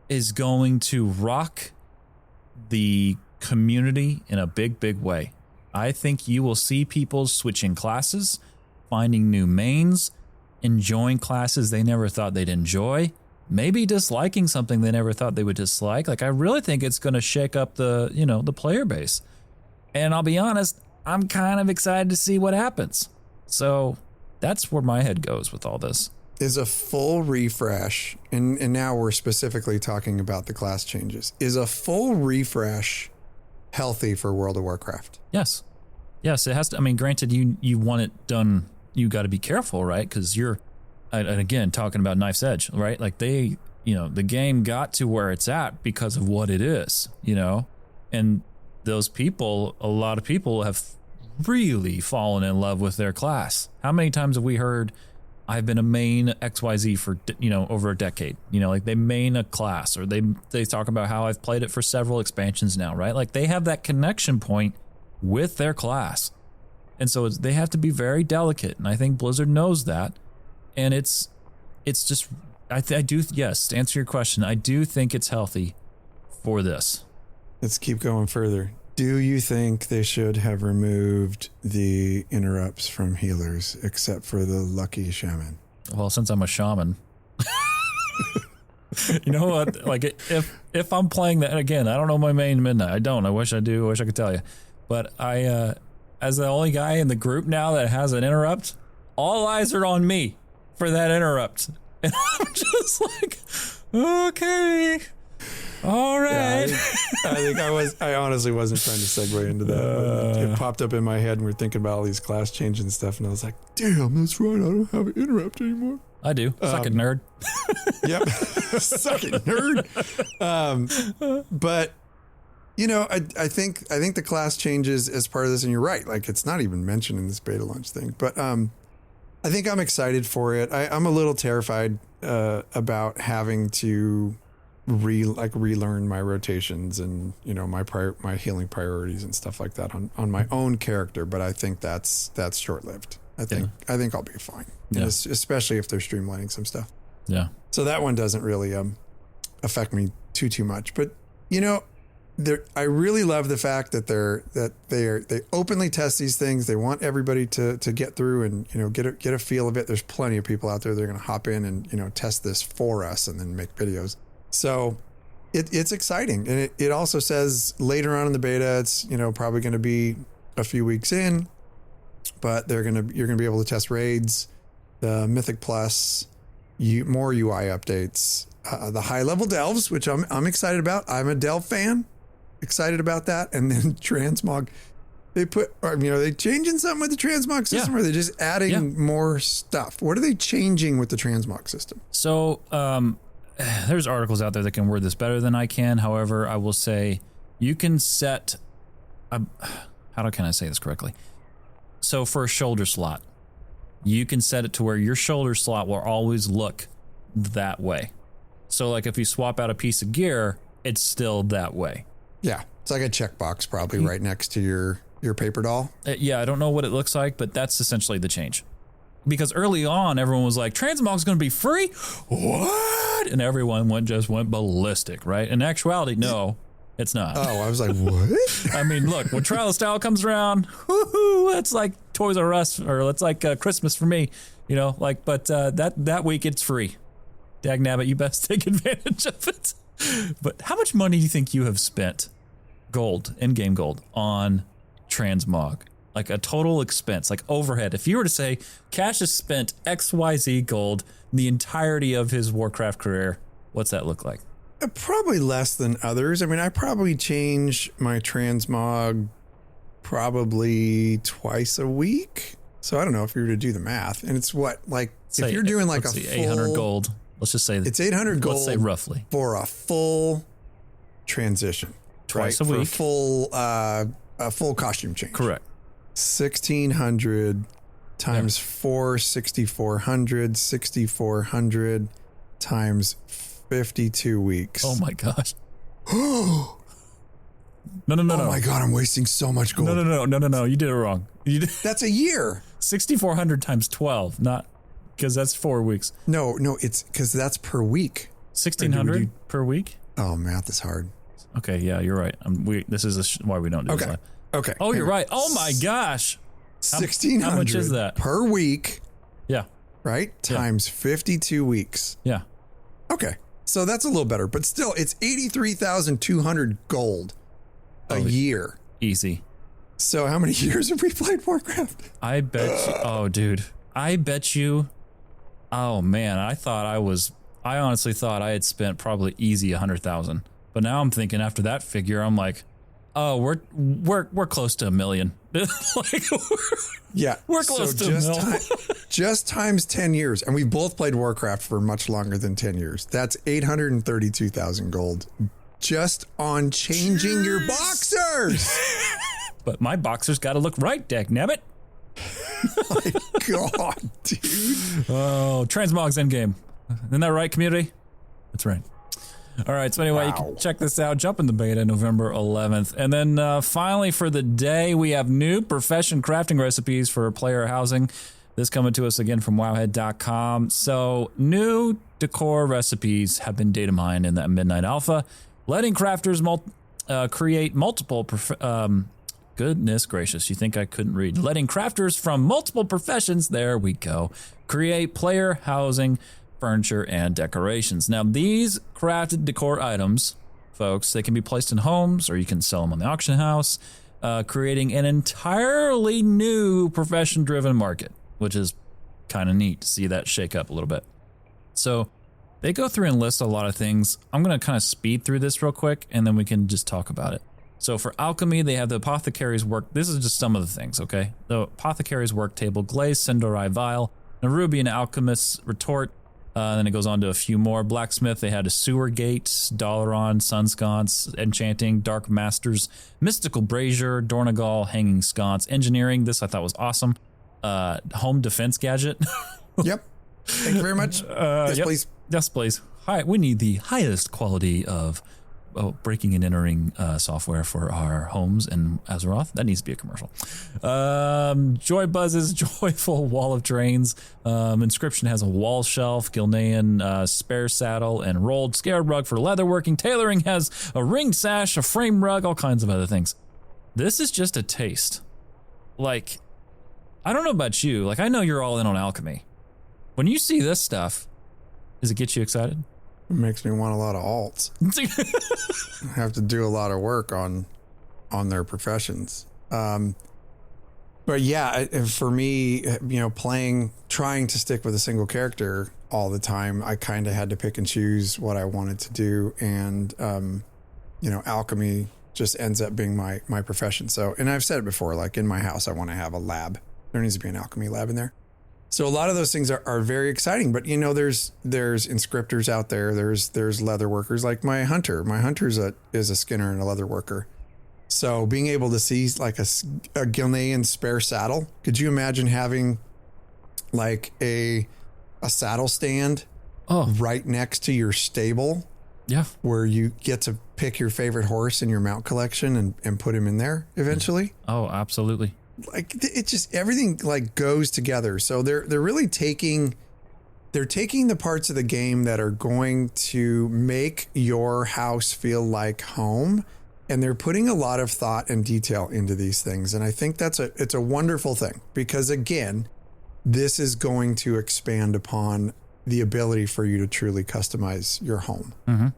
is going to rock the community in a big, big way. I think you will see people switching classes, finding new mains, enjoying classes they never thought they'd enjoy, maybe disliking something they never thought they would dislike. Like, I really think it's going to shake up the player base. And I'll be honest, I'm kind of excited to see what happens. So that's where my head goes with all this. Is a full refresh, and now we're specifically talking about the class changes, is a full refresh healthy for World of Warcraft? Yes, it has to. I mean, granted, you want it done, you got to be careful, right? Because you're, and again, talking about Knife's Edge, right? Like, the game got to where it's at because of what it is, you know? And those people, a lot of people have really fallen in love with their class. How many times have we heard, I've been a main XYZ for, over a decade, like they main a class, or they talk about how I've played it for several expansions now, right? Like, they have that connection point with their class. And so they have to be very delicate. And I think Blizzard knows that. And it's just, yes, to answer your question, I do think it's healthy for this. Let's keep going further. Do you think they should have removed the interrupts from healers except for the lucky shaman? Well, since I'm a shaman, you know what? Like, if I'm playing that, again, I don't know my main midnight. I don't. I wish I do. I wish I could tell you. But I, as the only guy in the group now that has an interrupt, all eyes are on me for that interrupt. And I'm just like, okay. All right. Yeah, I honestly wasn't trying to segue into that. It popped up in my head and we're thinking about all these class changes and stuff. And I was like, damn, that's right. I don't have an interrupt anymore. I do. Suck it, nerd. Yep. Suck it, nerd. But, I think the class changes as part of this, and you're right. Like, it's not even mentioned in this beta launch thing. But I think I'm excited for it. I'm a little terrified about having to relearn my rotations and my healing priorities and stuff like that on my own character, but I think that's short-lived. I think I'll be fine, especially if they're streamlining some stuff. Yeah. So that one doesn't really affect me too much, but I really love the fact that they openly test these things. They want everybody to get through and get a feel of it. There's plenty of people out there that are going to hop in and test this for us and then make videos. So it's exciting. And it also says later on in the beta, it's, probably going to be a few weeks in, but you're going to be able to test raids the Mythic Plus, more UI updates, the high level delves, which I'm excited about. I'm a delve fan, excited about that. And then transmog, they changing something with the transmog system, or are they just adding more stuff? What are they changing with the transmog system? So there's articles out there that can word this better than I can. However, I will say you can set, how can I say this correctly? So for a shoulder slot, you can set it to where your shoulder slot will always look that way. So like if you swap out a piece of gear, it's still that way. Yeah. It's like a checkbox probably right next to your paper doll. Yeah. I don't know what it looks like, but that's essentially the change. Because early on, everyone was like, transmog's going to be free? What? And everyone just went ballistic, right? In actuality, no, it's not. Oh, I was like, what? I mean, look, when Trial of Style comes around, woohoo, it's like Toys R Us, or it's like Christmas for me, but that week it's free. Dagnabbit, you best take advantage of it. But how much money do you think you have spent, gold, in-game gold, on transmog? Like a total expense, like overhead. If you were to say Cash has spent XYZ gold the entirety of his Warcraft career, what's that look like? Probably less than others. I mean, I probably change my transmog probably twice a week. So I don't know if you were to do the math. And it's what, like, if you're doing like a full 800 gold, let's just say it's 800 gold. Let's say roughly for a full transition, twice right? a week, for a full costume change. Correct. 1,600 times 4, 6,400, 6,400 times 52 weeks. Oh my gosh. No. Oh my God, I'm wasting so much gold. No. You did it wrong. That's a year. 6,400 times 12, not because that's 4 weeks. No, it's because that's per week. 1,600 per week? Oh, math is hard. Okay, yeah, you're right. This is why we don't do this. Okay. Oh, you're right. Oh my gosh. 1,600. How much is that? Per week. Yeah. Right? Times 52 weeks. Yeah. Okay. So that's a little better, but still it's 83,200 gold a year. Easy. So how many years have we played Warcraft? I bet you, oh dude. I bet you. Oh man, I honestly thought I had spent probably easy 100,000. But now I'm thinking after that figure, I'm like, oh, we're close to 1 million. We're close to $1 million. Just times 10 years, and we both played Warcraft for much longer than 10 years. That's 832,000 gold just on changing your boxers. But my boxers got to look right, dagnabbit. My God, dude. Oh, transmog's endgame. Isn't that right, community? That's right. All right, so anyway, You can check this out. Jump in the beta November 11th. And then finally for the day, we have new profession crafting recipes for player housing. This coming to us again from wowhead.com. So new decor recipes have been data mined in that midnight alpha, letting crafters create multiple... goodness gracious, you think I couldn't read. Letting crafters from multiple professions, there we go, create player housing, furniture, and decorations. Now, these crafted decor items, folks, they can be placed in homes or you can sell them on the auction house, creating an entirely new profession-driven market, which is kind of neat to see that shake up a little bit. So they go through and list a lot of things. I'm going to kind of speed through this real quick, and then we can just talk about it. So for alchemy, they have the apothecary's work. This is just some of the things, okay? The apothecary's work table, glazed Sendori vial, Nerubian alchemist's retort. Then it goes on to a few more. Blacksmith, they had a sewer gate, Dalaran, sunsconce, enchanting, dark masters, mystical brazier, Dornagal, hanging sconce, engineering. This I thought was awesome. Home defense gadget. Yep. Thank you very much. Yes, please. Yes, please. Hi, we need the highest quality of breaking and entering software for our homes in Azeroth. That needs to be a commercial. Joy buzzes, joyful wall of drains. Inscription has a wall shelf, Gilnean spare saddle, and rolled scared rug for leatherworking. Tailoring has a ring sash, a frame rug, all kinds of other things. This is just a taste. Like, I don't know about you. Like, I know you're all in on alchemy. When you see this stuff, does it get you excited? It makes me want a lot of alts. Have to do a lot of work on their professions. But yeah, for me, trying to stick with a single character all the time, I kind of had to pick and choose what I wanted to do. And, alchemy just ends up being my profession. So, and I've said it before, like in my house, I want to have a lab. There needs to be an alchemy lab in there. So a lot of those things are very exciting, but there's inscriptors out there. There's leather workers like my hunter. My hunter is a skinner and a leather worker. So being able to see like a Gilnean spare saddle, could you imagine having like a saddle stand right next to your stable? Yeah. Where you get to pick your favorite horse in your mount collection and put him in there eventually. Oh, absolutely. Like it just, everything like goes together. So they're really taking the parts of the game that are going to make your house feel like home. And they're putting a lot of thought and detail into these things. And I think it's a wonderful thing because again, this is going to expand upon the ability for you to truly customize your home. Mm-hmm.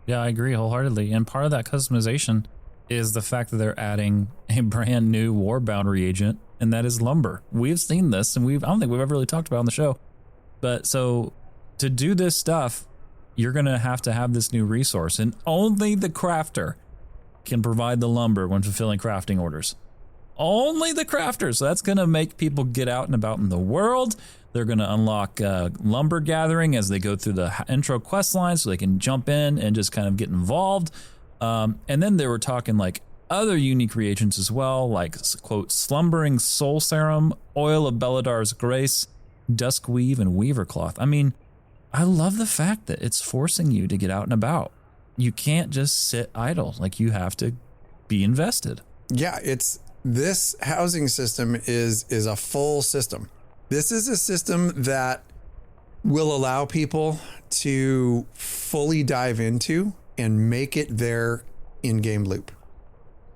Yeah, I agree wholeheartedly. And part of that customization is the fact that they're adding a brand new warbound reagent, and that is lumber. We've seen this, and I don't think we've ever really talked about it on the show. But so to do this stuff, you're going to have this new resource, and only the crafter can provide the lumber when fulfilling crafting orders. Only the crafter. So that's going to make people get out and about in the world. They're going to unlock lumber gathering as they go through the intro quest line so they can jump in and just kind of get involved. And then they were talking like other unique reagents as well, like, quote, slumbering soul serum, oil of Beladar's grace, dusk weave, and weaver cloth. I mean, I love the fact that it's forcing you to get out and about. You can't just sit idle. Like, you have to be invested. Yeah, this housing system is a full system. This is a system that will allow people to fully dive into and make it their in-game loop.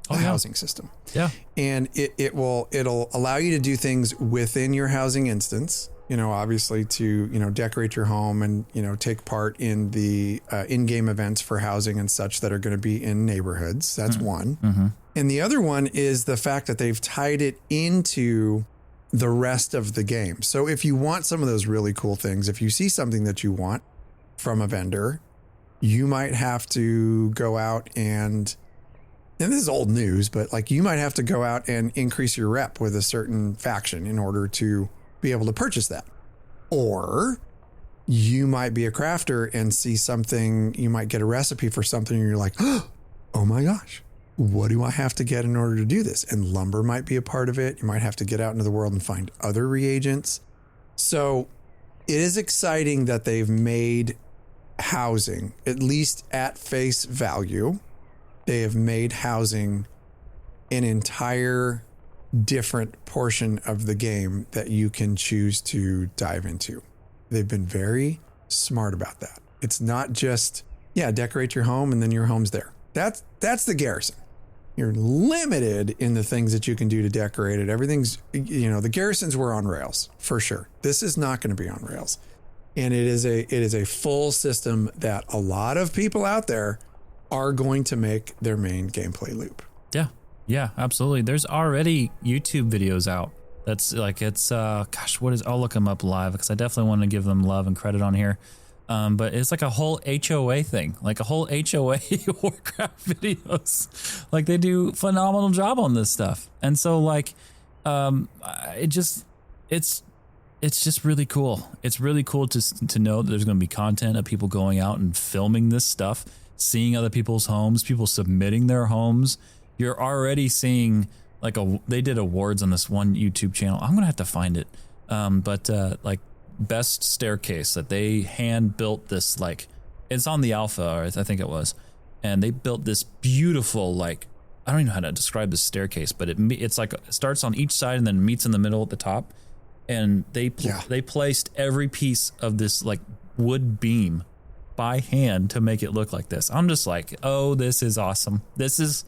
The housing system. Yeah. And it'll allow you to do things within your housing instance, obviously to, decorate your home and, take part in the in-game events for housing and such that are going to be in neighborhoods. That's one. Mm-hmm. And the other one is the fact that they've tied it into the rest of the game. So if you want some of those really cool things, if you see something that you want from a vendor, you might have to go out and this is old news, but like you might have to go out and increase your rep with a certain faction in order to be able to purchase that. Or you might be a crafter and see something, you might get a recipe for something and you're like, oh my gosh, what do I have to get in order to do this? And lumber might be a part of it. You might have to get out into the world and find other reagents. So it is exciting that they've made housing, at least at face value, they have made housing an entire different portion of the game that you can choose to dive into. They've been very smart about that. It's not just, decorate your home and then your home's there. That's the garrison. You're limited in the things that you can do to decorate it. Everything's, the garrisons were on rails for sure. This is not going to be on rails. And it is a full system that a lot of people out there are going to make their main gameplay loop. Yeah, absolutely. There's already YouTube videos out. That's like, I'll look them up live because I definitely want to give them love and credit on here. But it's like a whole HOA thing, like a whole HOA Warcraft videos. Like they do a phenomenal job on this stuff. And so like, it's just really cool. It's really cool to know that there's going to be content of people going out and filming this stuff, seeing other people's homes, people submitting their homes. You're already seeing like they did awards on this one YouTube channel. I'm going to have to find it. But like best staircase that they hand built this, like it's on the alpha, I think it was. And they built this beautiful, like, I don't even know how to describe this staircase, but it's like, it starts on each side and then meets in the middle at the top. And they placed every piece of this like wood beam by hand to make it look like this. I'm just like, oh, this is awesome. This is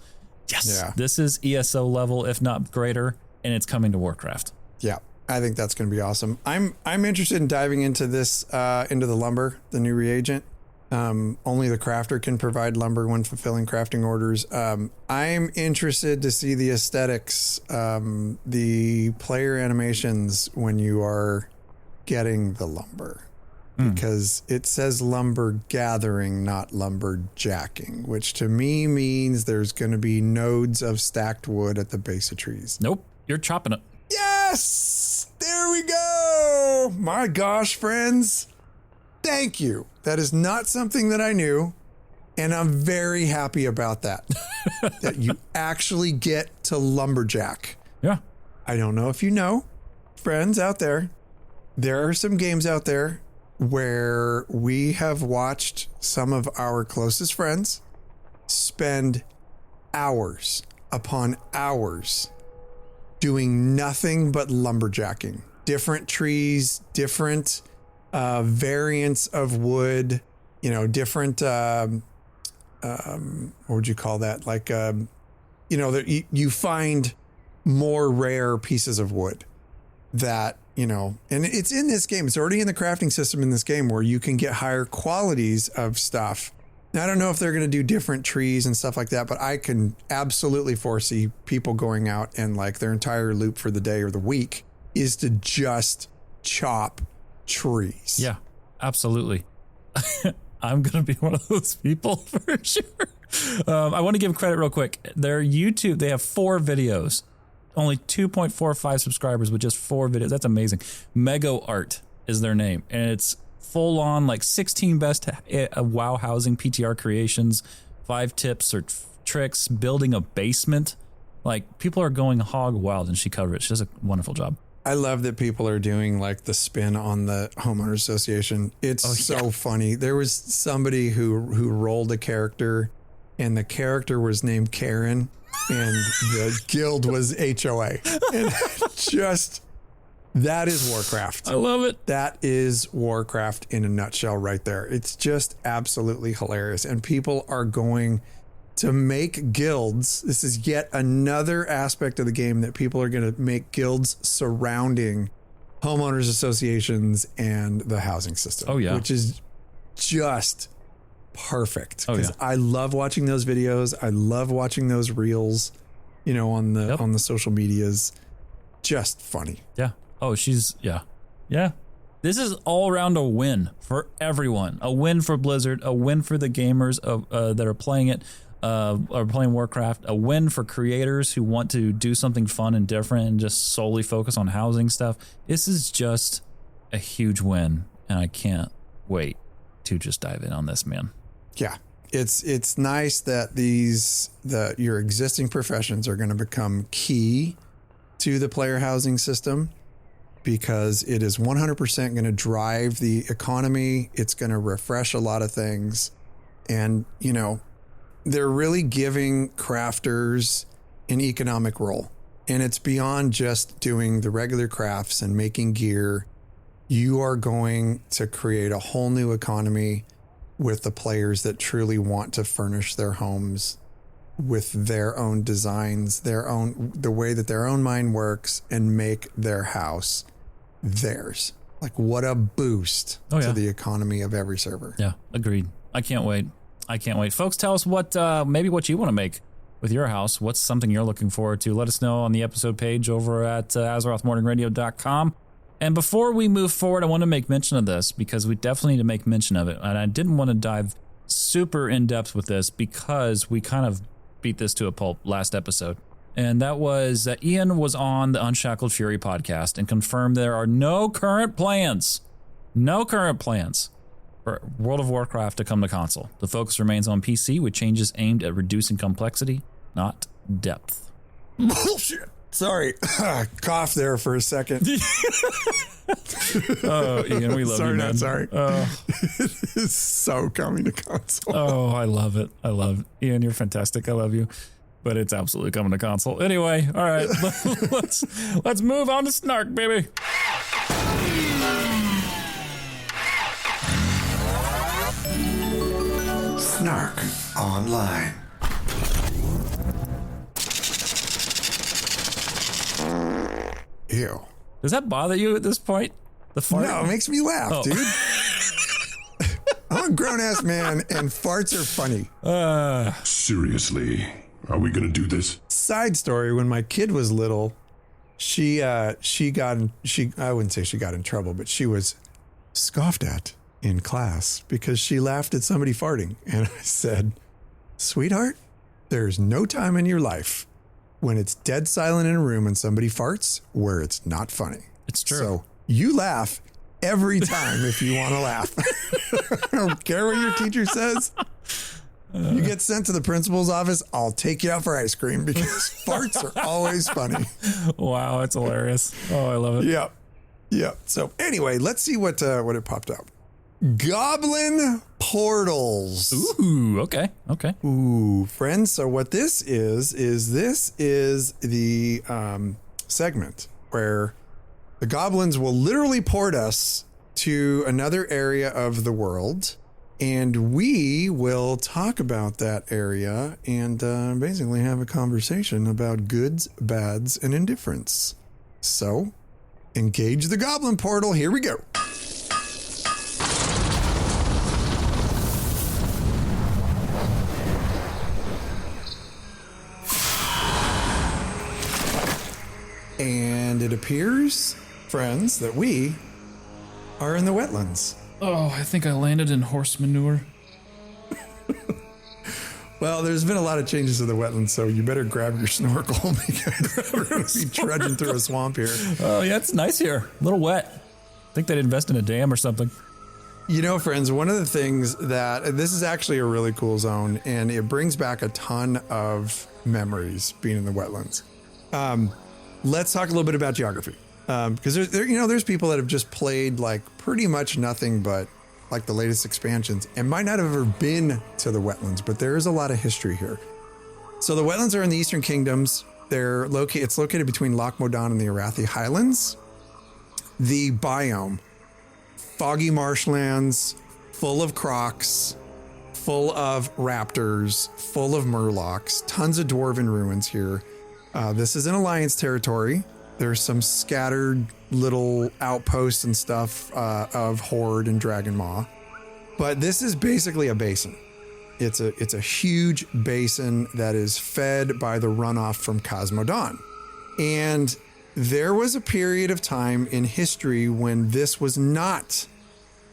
ESO level, if not greater, and it's coming to Warcraft. Yeah, I think that's going to be awesome. I'm interested in diving into this, into the lumber, the new reagent. Only the crafter can provide lumber when fulfilling crafting orders. I'm interested to see the aesthetics, the player animations when you are getting the lumber. Because it says lumber gathering, not lumber jacking, which to me means there's going to be nodes of stacked wood at the base of trees. Nope. You're chopping it. Yes! There we go! My gosh, friends. Thank you. That is not something that I knew, and I'm very happy about that. That you actually get to lumberjack. Yeah. I don't know if you know, friends out there, there are some games out there where we have watched some of our closest friends spend hours upon hours doing nothing but lumberjacking. Different trees, different variants of wood, you know, different, what would you call that? Like, you know, that you find more rare pieces of wood that, you know, and it's in this game. It's already in the crafting system in this game where you can get higher qualities of stuff. Now, I don't know if they're going to do different trees and stuff like that, but I can absolutely foresee people going out and like their entire loop for the day or the week is to just chop trees. Yeah, absolutely. I'm going to be one of those people for sure. I want to give credit real quick. Their YouTube, they have 4 videos, only 2.45 subscribers with just 4 videos. That's amazing. Mego Art is their name. And it's full on like 16 best WoW housing PTR creations, 5 tips or tricks, building a basement. Like people are going hog wild and she covered it. She does a wonderful job. I love that people are doing like the spin on the homeowners association. It's so funny. There was somebody who rolled a character and the character was named Karen and the guild was HOA. And just, that is Warcraft. I love it. That is Warcraft in a nutshell right there. It's just absolutely hilarious. And people are going to make guilds. This is yet another aspect of the game that people are going to make guilds surrounding homeowners associations and the housing system. Oh yeah. Which is just perfect. Oh yeah. I love watching those videos. I love watching those reels, you know, on the social medias. Just funny. Yeah. Oh, yeah. This is all around a win for everyone. A win for Blizzard, a win for the gamers that are playing it, are playing Warcraft, a win for creators who want to do something fun and different and just solely focus on housing stuff. This is just a huge win, and I can't wait to just dive in on this, man. Yeah. It's nice that your existing professions are going to become key to the player housing system, because it is 100% going to drive the economy. It's going to refresh a lot of things. And, you know, they're really giving crafters an economic role. And it's beyond just doing the regular crafts and making gear. You are going to create a whole new economy with the players that truly want to furnish their homes with their own designs, the way that their own mind works, and make their house theirs. Like, what a boost to the economy of every server. Yeah, agreed. I can't wait. Folks, tell us what maybe what you want to make with your house. What's something you're looking forward to? Let us know on the episode page over at AzerothMorningRadio.com. And before we move forward, I want to make mention of this because we definitely need to make mention of it. And I didn't want to dive super in depth with this because we kind of beat this to a pulp last episode. And that was that Ian was on the Unshackled Fury podcast and confirmed there are no current plans for World of Warcraft to come to console. The focus remains on PC with changes aimed at reducing complexity, not depth. Bullshit. Sorry. Cough there for a second. Oh, Ian, we love you, man. Not sorry. It is so coming to console. Oh, I love it. Ian, you're fantastic. I love you. But it's absolutely coming to console. Anyway, all right, let's move on to S.N.A.R.K, baby. S.N.A.R.K Online. Ew. Does that bother you at this point? The fart? No, it makes me laugh, dude. I'm a grown-ass man, and farts are funny. Seriously, are we gonna do this? Side story, when my kid was little, I wouldn't say she got in trouble, but she was scoffed at in class because she laughed at somebody farting. And I said, sweetheart, there's no time in your life when it's dead silent in a room and somebody farts where it's not funny. It's true. So you laugh every time if you want to laugh. I don't care what your teacher says. You get sent to the principal's office, I'll take you out for ice cream because farts are always funny. Wow, that's hilarious. Oh, I love it. Yeah. Yeah. So anyway, let's see what it popped out. Goblin portals. Ooh, okay. Ooh, friends. So what this is the segment where the goblins will literally port us to another area of the world, and we will talk about that area and basically have a conversation about goods, bads, and indifference. So engage the goblin portal. Here we go. And it appears, friends, that we are in the wetlands. Oh, I think I landed in horse manure. Well, there's been a lot of changes to the wetlands, so you better grab your snorkel because we're going to be trudging through a swamp here. Oh, yeah, it's nice here. A little wet. I think they'd invest in a dam or something. You know, friends, one of the things that this is actually a really cool zone, and it brings back a ton of memories being in the wetlands. Let's talk a little bit about geography, because there's people that have just played like pretty much nothing but like the latest expansions and might not have ever been to the wetlands, but there is a lot of history here. So the wetlands are in the Eastern Kingdoms. It's located between Loch Modan and the Arathi Highlands. The biome, foggy marshlands, full of crocs, full of raptors, full of murlocs, tons of dwarven ruins here. This is in Alliance territory. There's some scattered little outposts and stuff of Horde and Dragon Maw. But this is basically a basin. It's a huge basin that is fed by the runoff from Cosmodan. And there was a period of time in history when this was not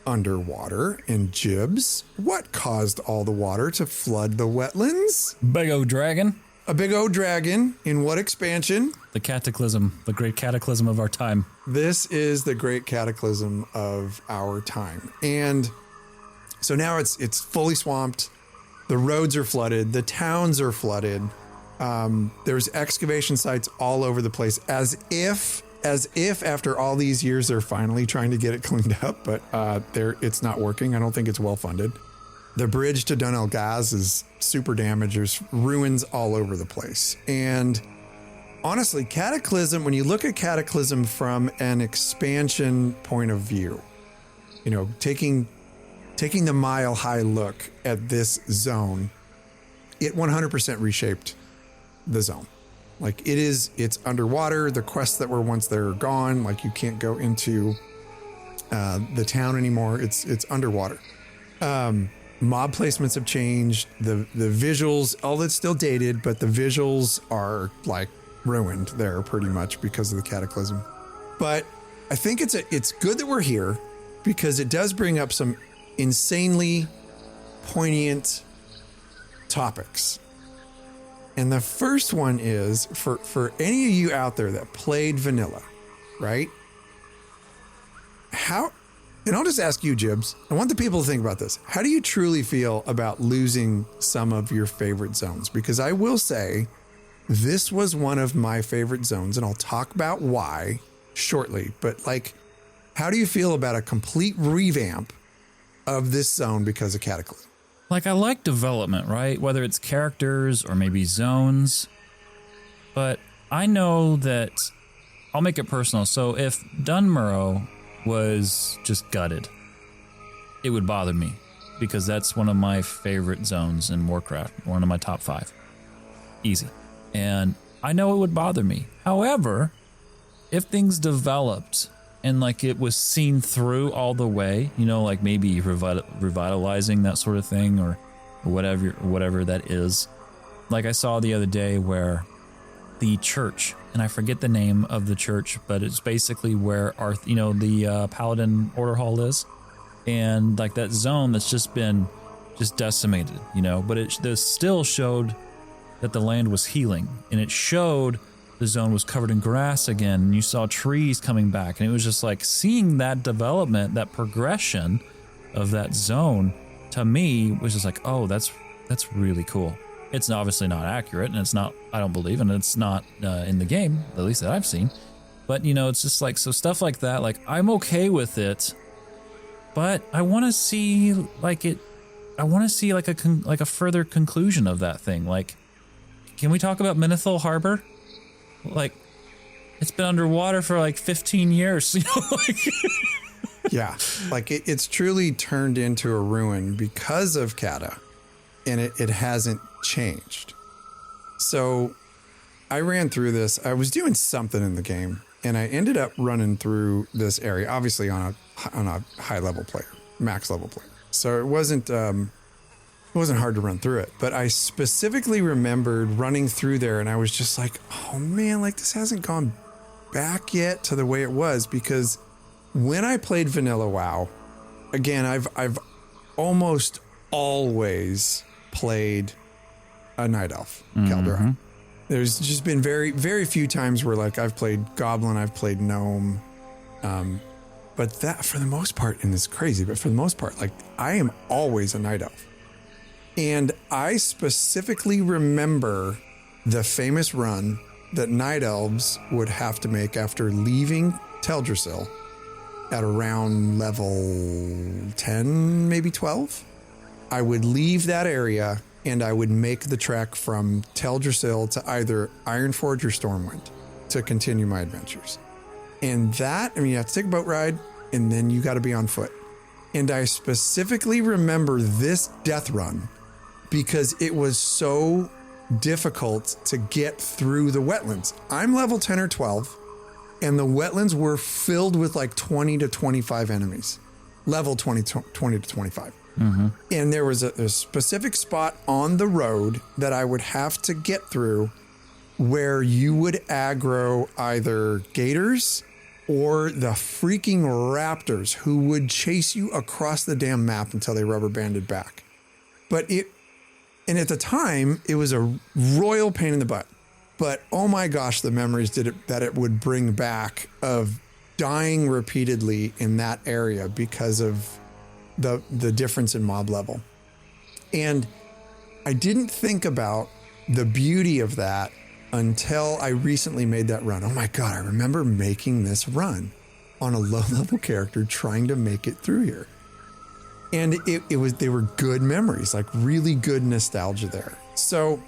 underwater. And Jibs, what caused all the water to flood the wetlands? Big old dragon. A big old dragon. In what expansion? The cataclysm, the great cataclysm of our time. This is the great cataclysm of our time. And so now it's fully swamped. The roads are flooded. The towns are flooded. There's excavation sites all over the place, as if after all these years they're finally trying to get it cleaned up, but it's not working. I don't think it's well funded. The bridge to Dun El Gaz is super damaged. There's ruins all over the place. And honestly, Cataclysm, when you look at Cataclysm from an expansion point of view, taking the mile-high look at this zone, it 100% reshaped the zone. Like it's underwater. The quests that were once there are gone. Like you can't go into the town anymore. It's underwater. Mob placements have changed. The visuals, all that's still dated, but the visuals are like ruined there pretty much because of the cataclysm. But I think it's good that we're here because it does bring up some insanely poignant topics. And the first one is for any of you out there that played vanilla, right? And I'll just ask you, Jibs. I want the people to think about this. How do you truly feel about losing some of your favorite zones? Because I will say this was one of my favorite zones, and I'll talk about why shortly. But how do you feel about a complete revamp of this zone because of Cataclysm? I like development, right? Whether it's characters or maybe zones. But I know that I'll make it personal. So if Dunmurrow was just gutted, it would bother me because that's one of my favorite zones in Warcraft, one of my top 5. Easy. And I know it would bother me. However, if things developed and like it was seen through all the way, you know, like maybe revitalizing that sort of thing or whatever that is. Like I saw the other day where the church, and I forget the name of the church, but it's basically where the Paladin Order Hall is, and like that zone that's just been decimated, you know, but it still showed that the land was healing, and it showed the zone was covered in grass again, and you saw trees coming back, and it was just like seeing that development, that progression of that zone, to me was just like, oh, that's really cool. It's obviously not accurate, and it's not, I don't believe, and it's not in the game, at least that I've seen. But, you know, it's just like, so stuff like that, like, I'm okay with it, but I want to see, like, a further conclusion of that thing. Like, can we talk about Menethil Harbor? Like, it's been underwater for, like, 15 years, you know, like... Yeah, like, it's truly turned into a ruin because of Kata, and it hasn't changed. So I ran through this. I was doing something in the game, and I ended up running through this area, obviously on a high level player, max level player. So it wasn't hard to run through it, but I specifically remembered running through there, and I was just like, oh man, like this hasn't gone back yet to the way it was, because when I played Vanilla WoW, again, I've almost always played a Night Elf, Calderon. There's just been very, very few times where like I've played Goblin, I've played Gnome, but that for the most part, and it's crazy, but for the most part, like I am always a Night Elf. And I specifically remember the famous run that Night Elves would have to make after leaving Teldrassil at around level 10, maybe 12. I would leave that area and I would make the trek from Teldrassil to either Ironforge or Stormwind to continue my adventures. And that, I mean, you have to take a boat ride and then you got to be on foot. And I specifically remember this death run because it was so difficult to get through the wetlands. I'm level 10 or 12, and the wetlands were filled with like 20 to 25 enemies. Level 20 to 25. And there was a specific spot on the road that I would have to get through where you would aggro either gators or the freaking raptors who would chase you across the damn map until they rubber banded back. And at the time, it was a royal pain in the butt. But oh my gosh, the memories that it would bring back of dying repeatedly in that area because of the difference in mob level. And I didn't think about the beauty of that until I recently made that run. Oh my God, I remember making this run on a low-level character trying to make it through here. And they were good memories, like really good nostalgia there. So,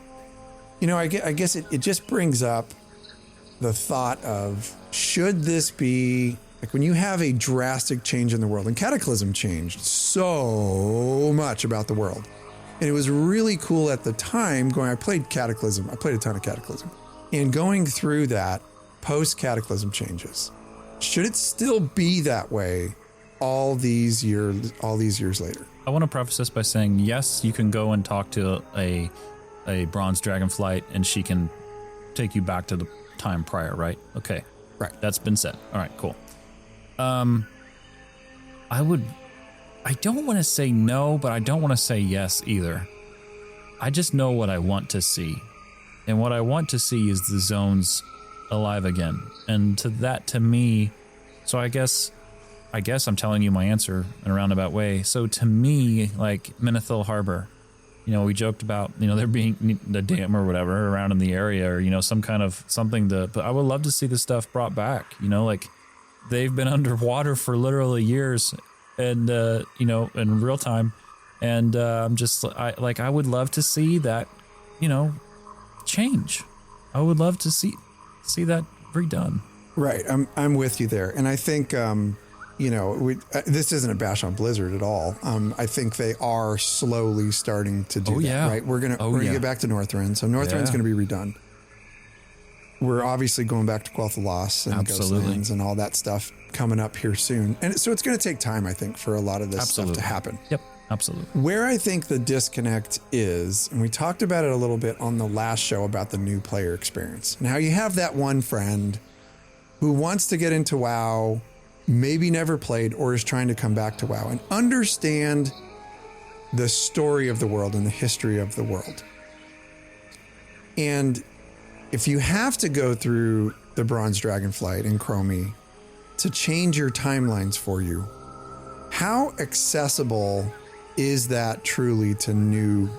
you know, I guess it just brings up the thought of, should this be, like when you have a drastic change in the world, and Cataclysm changed so much about the world. And it was really cool at the time I played Cataclysm. I played a ton of Cataclysm. And going through that post-Cataclysm changes, should it still be that way all these years later? I want to preface this by saying, yes, you can go and talk to a bronze dragonflight and she can take you back to the time prior, right? Okay. Right. That's been said. All right, cool. I don't want to say no, but I don't want to say yes either. I just know what I want to see. And what I want to see is the zones alive again. And to me, so I guess I'm telling you my answer in a roundabout way. So to me, like Menethil Harbor, you know, we joked about, you know, there being the dam or whatever around in the area, or, you know, some kind of something but I would love to see this stuff brought back, you know, like they've been underwater for literally years and, you know, in real time. And I would love to see that, you know, change. I would love to see that redone. Right. I'm with you there. And I think, you know, this isn't a bash on Blizzard at all. I think they are slowly starting to do that. Right. We're gonna get back to Northrend. So Northrend's going to be redone. we're obviously going back to Quel'Tha Lost and Ghostlands and all that stuff coming up here soon. And so it's going to take time, I think, for a lot of this stuff to happen. Yep, absolutely. Where I think the disconnect is, and we talked about it a little bit on the last show about the new player experience and how you have that one friend who wants to get into WoW, maybe never played or is trying to come back to WoW and understand the story of the world and the history of the world. And if you have to go through the Bronze Dragonflight and Chromie to change your timelines for you, how accessible is that truly to new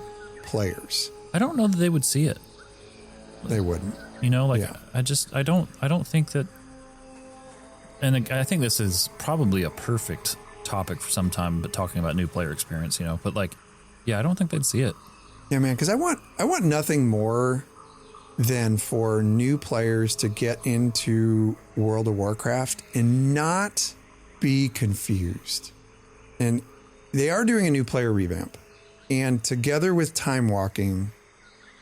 players? I don't know that they would see it. They wouldn't. You know, like I don't think that. And I think this is probably a perfect topic for some time, but talking about new player experience, you know, but like, yeah, I don't think they'd see it. Yeah, man, because I want nothing more than for new players to get into World of Warcraft and not be confused. And they are doing a new player revamp. And together with time walking,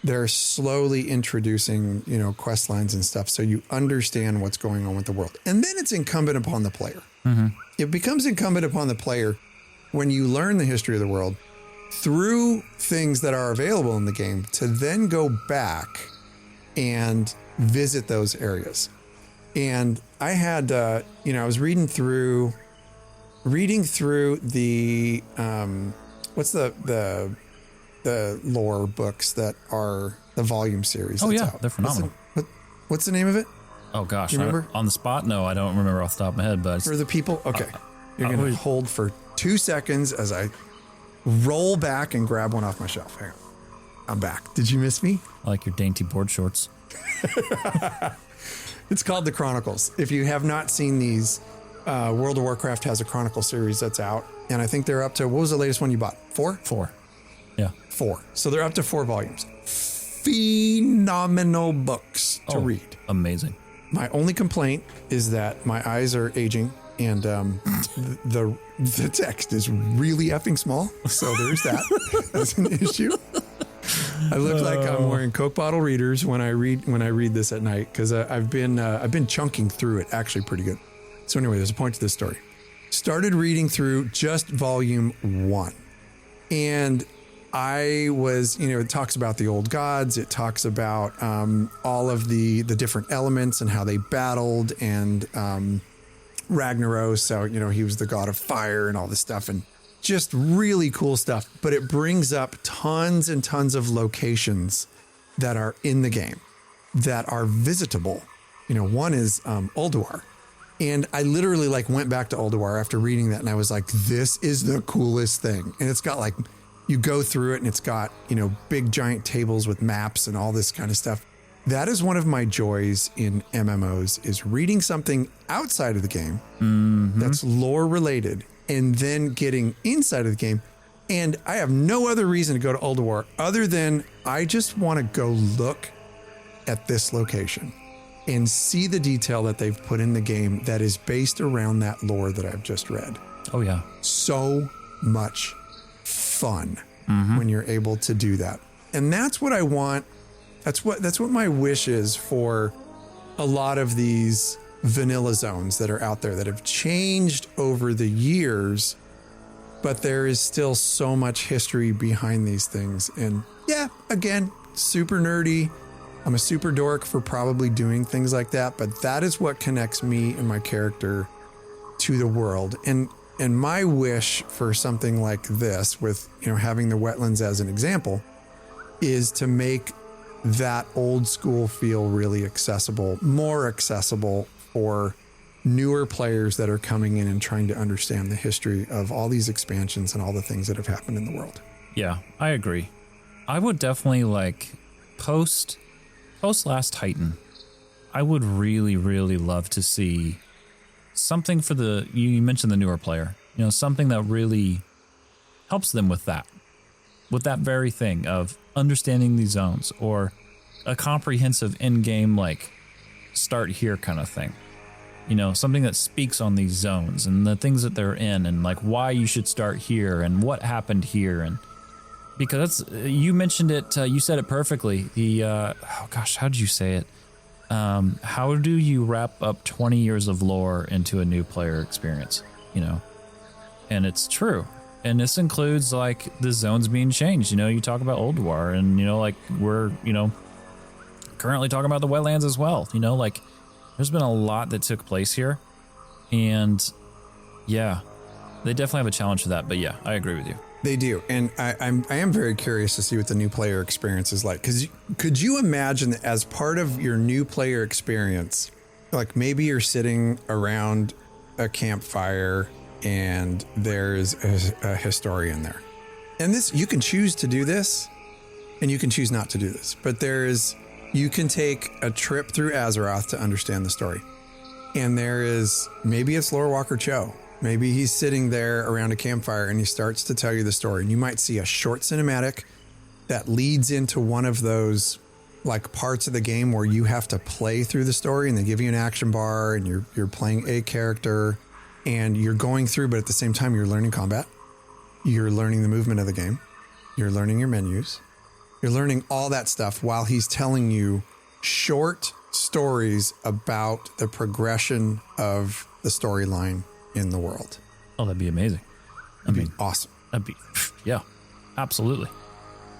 they're slowly introducing, you know, quest lines and stuff so you understand what's going on with the world. And then it's incumbent upon the player. Mm-hmm. It becomes incumbent upon the player when you learn the history of the world through things that are available in the game to then go back and visit those areas. And I had, I was reading through the, what's the lore books that are the volume series. Oh yeah, out. They're phenomenal. What's the name of it? Oh gosh, you remember? On the spot? No, I don't remember off the top of my head. But for the people, okay, you're gonna hold for 2 seconds as I roll back and grab one off my shelf. Hang on. I'm back. Did you miss me? I like your dainty board shorts. It's called The Chronicles. If you have not seen these, World of Warcraft has a Chronicle series that's out. And I think they're up to, what was the latest one you bought? 4? 4. Yeah. 4. So they're up to 4 volumes. Phenomenal books to read. Amazing. My only complaint is that my eyes are aging and the text is really effing small. So there's that. That's an issue. I look like I'm wearing Coke bottle readers when I read this at night because I've been chunking through it actually pretty good. So anyway, there's a point to this story. Started reading through just volume 1, and I was, it talks about the old gods. It talks about all of the different elements and how they battled, and Ragnaros. So he was the god of fire and all this stuff, and just really cool stuff. But it brings up tons and tons of locations that are in the game that are visitable. One is Ulduar. And I literally went back to Ulduar after reading that, and I was like, this is the coolest thing. And it's got you go through it and it's got, big giant tables with maps and all this kind of stuff. That is one of my joys in MMOs, is reading something outside of the game that's lore related and then getting inside of the game. And I have no other reason to go to Ulduar other than I just want to go look at this location and see the detail that they've put in the game that is based around that lore that I've just read. Oh yeah. So much fun when you're able to do that. And that's what I want. That's what my wish is for a lot of these vanilla zones that are out there that have changed over the years, but there is still so much history behind these things. And yeah, again, super nerdy. I'm a super dork for probably doing things like that, but that is what connects me and my character to the world. And my wish for something like this, with having the wetlands as an example, is to make that old school feel really accessible, more accessible for newer players that are coming in and trying to understand the history of all these expansions and all the things that have happened in the world. Yeah, I agree. I would definitely post Last Titan, I would really, really love to see something for you mentioned the newer player, something that really helps them with that very thing of understanding these zones, or a comprehensive in-game, start here kind of thing. Something that speaks on these zones and the things that they're in, and why you should start here and what happened here. And because you mentioned it, you said it perfectly. The, how did you say it? how do you wrap up 20 years of lore into a new player experience? You know, and it's true. And this includes like the zones being changed. You know, you talk about Old War, and you know, like we're, you know, currently talking about the wetlands as well. You know, like there's been a lot that took place here, and yeah, they definitely have a challenge for that. But yeah, I agree with you. They do, and I am very curious to see what the new player experience is like. Because could you imagine that as part of your new player experience, like maybe you're sitting around a campfire and there's a historian there, and this you can choose to do this, and you can choose not to do this. But you can take a trip through Azeroth to understand the story, and maybe it's Lore Walker Cho. Maybe he's sitting there around a campfire and he starts to tell you the story, and you might see a short cinematic that leads into one of those like parts of the game where you have to play through the story, and they give you an action bar and you're playing a character and you're going through, but at the same time you're learning combat, you're learning the movement of the game, you're learning your menus, you're learning all that stuff while he's telling you short stories about the progression of the storyline in the world. Oh, that'd be amazing. That'd be awesome. That'd be, yeah, absolutely.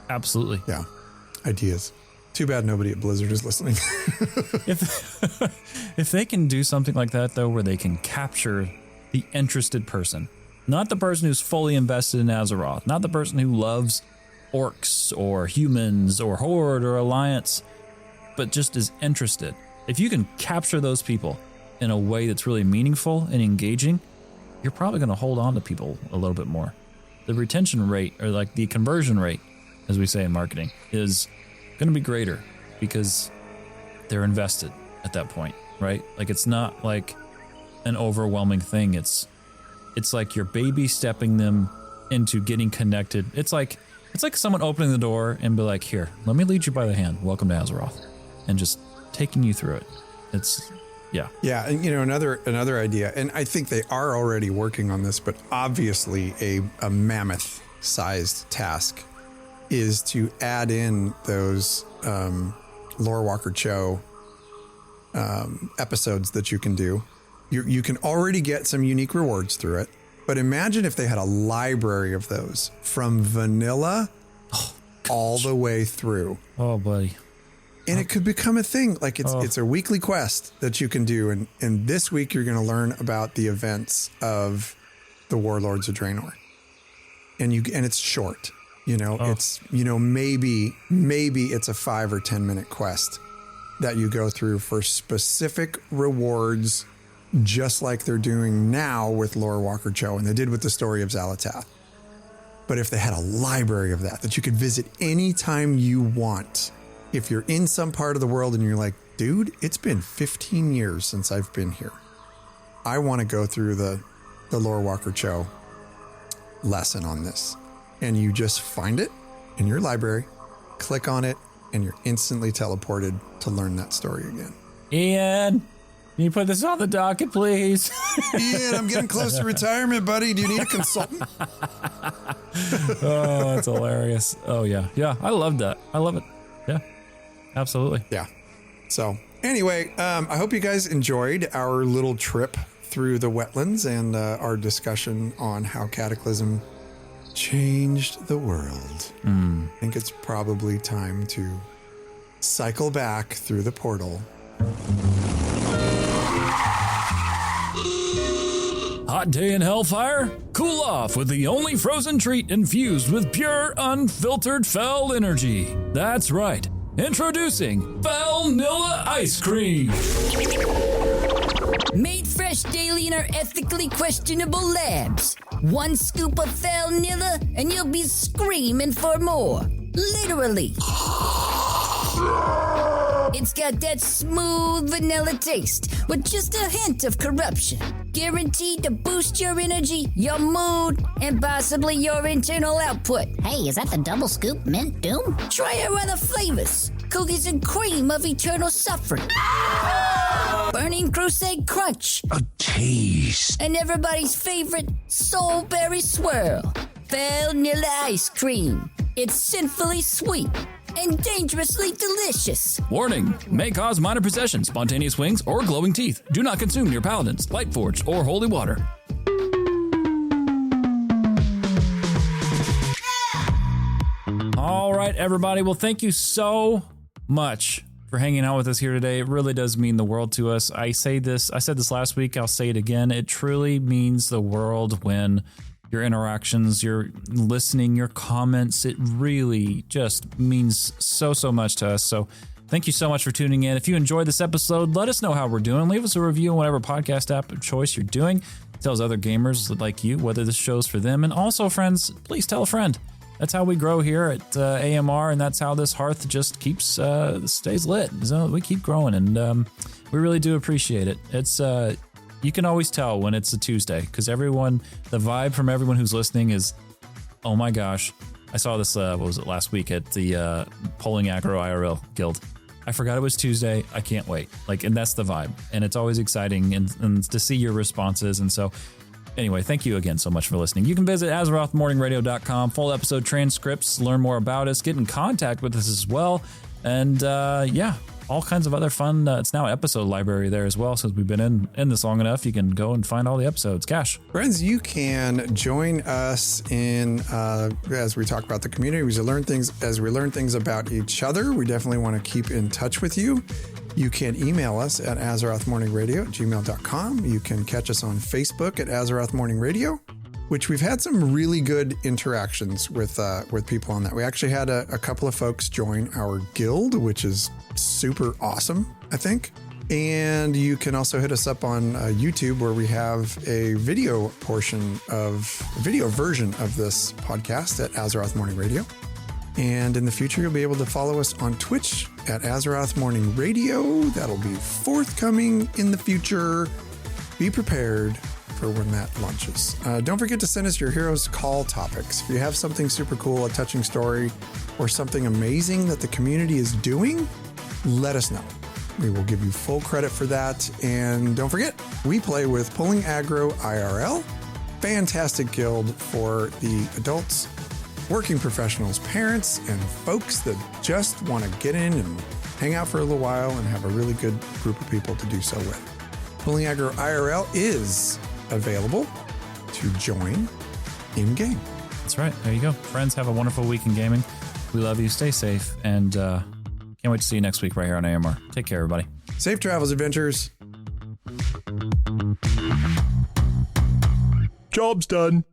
Absolutely. Yeah. Ideas. Too bad nobody at Blizzard is listening. If they can do something like that, though, where they can capture the interested person, not the person who's fully invested in Azeroth, not the person who loves orcs or humans or Horde or Alliance, but just is interested. If you can capture those people in a way that's really meaningful and engaging, you're probably going to hold on to people a little bit more. The retention rate, or like the conversion rate, as we say in marketing, is going to be greater because they're invested at that point, right? Like it's not like an overwhelming thing. It's like you're baby stepping them into getting connected. It's like someone opening the door and be like, here, let me lead you by the hand. Welcome to Azeroth. And just taking you through it. Yeah. Yeah. And, you know, another idea, and I think they are already working on this, but obviously a mammoth sized task is to add in those Lore Walker Cho episodes that you can do. You can already get some unique rewards through it, but imagine if they had a library of those from vanilla all the way through. Oh, buddy. And it could become a thing. Like it's a weekly quest that you can do. And this week you're going to learn about the events of the Warlords of Draenor. And it's short, you know, it's, you know, maybe it's a 5 or 10 minute quest that you go through for specific rewards, just like they're doing now with Lore Walker Cho, and they did with the story of Xal'atath. But if they had a library of that you could visit anytime you want. If you're in some part of the world and you're like, dude, it's been 15 years since I've been here. I want to go through the Lore Walker Cho lesson on this. And you just find it in your library, click on it, and you're instantly teleported to learn that story again. Ian, can you put this on the docket, please? Ian, I'm getting close to retirement, buddy. Do you need a consultant? Oh, that's hilarious. Oh, yeah. Yeah, I love that. I love it. Yeah. Absolutely. Yeah. So anyway, I hope you guys enjoyed our little trip through the wetlands and our discussion on how Cataclysm changed the world. I think it's probably time to cycle back through the portal. Hot day in Hellfire? Cool off with the only frozen treat infused with pure, unfiltered Fel energy. That's right. Introducing Felnilla Ice Cream. Made fresh daily in our ethically questionable labs. One scoop of Felnilla and you'll be screaming for more. Literally. It's got that smooth vanilla taste with just a hint of corruption. Guaranteed to boost your energy, your mood, and possibly your internal output. Hey, is that the double scoop mint doom? Try our other flavors. Cookies and cream of eternal suffering. Burning Crusade Crunch. A taste. And everybody's favorite Soulberry Swirl. Vanilla ice cream. It's sinfully sweet. and dangerously delicious. Warning, may cause minor possession, spontaneous wings, or glowing teeth. Do not consume near paladins, lightforged, or holy water. All right, everybody. Well, thank you so much for hanging out with us here today. It really does mean the world to us. I said this last week. I'll say it again. It truly means the world when your interactions, your listening, your comments, it really just means so much to us. So thank you so much for tuning in. If you enjoyed this episode, let us know how we're doing. Leave us a review on whatever podcast app of choice you're doing. Tells other gamers like you whether this show's for them. And also, friends, please tell a friend. That's how we grow here at AMR, and that's how this hearth just keeps stays lit. So we keep growing, and we really do appreciate it. It's you can always tell when it's a Tuesday because the vibe from everyone who's listening is, oh my gosh, I saw this. What was it last week at the Polling Aggro IRL Guild? I forgot it was Tuesday. I can't wait. And that's the vibe, and it's always exciting and to see your responses, and so. Anyway, thank you again so much for listening. You can visit AzerothMorningRadio.com, full episode transcripts, learn more about us, get in contact with us as well. And all kinds of other fun. It's now an episode library there as well. Since we've been in this long enough, you can go and find all the episodes. Cash. Friends, you can join us in as we talk about the community, as we learn things about each other. We definitely want to keep in touch with you. You can email us at azerothmorningradio@gmail.com. You can catch us on Facebook at Azeroth Morning Radio, which we've had some really good interactions with people on that. We actually had a couple of folks join our guild, which is super awesome, I think. And you can also hit us up on YouTube, where we have a video version of this podcast at Azeroth Morning Radio. And in the future, you'll be able to follow us on Twitch at Azeroth Morning Radio. That'll be forthcoming in the future. Be prepared for when that launches. Don't forget to send us your Heroes Call topics. If you have something super cool, a touching story, or something amazing that the community is doing, let us know. We will give you full credit for that. And don't forget, we play with Polling Aggro IRL. Fantastic guild for the adults, working professionals, parents, and folks that just want to get in and hang out for a little while and have a really good group of people to do so with. Polling Aggro IRL is available to join in-game. That's right. There you go. Friends, have a wonderful week in gaming. We love you. Stay safe. And can't wait to see you next week right here on AMR. Take care, everybody. Safe travels, adventures. Job's done.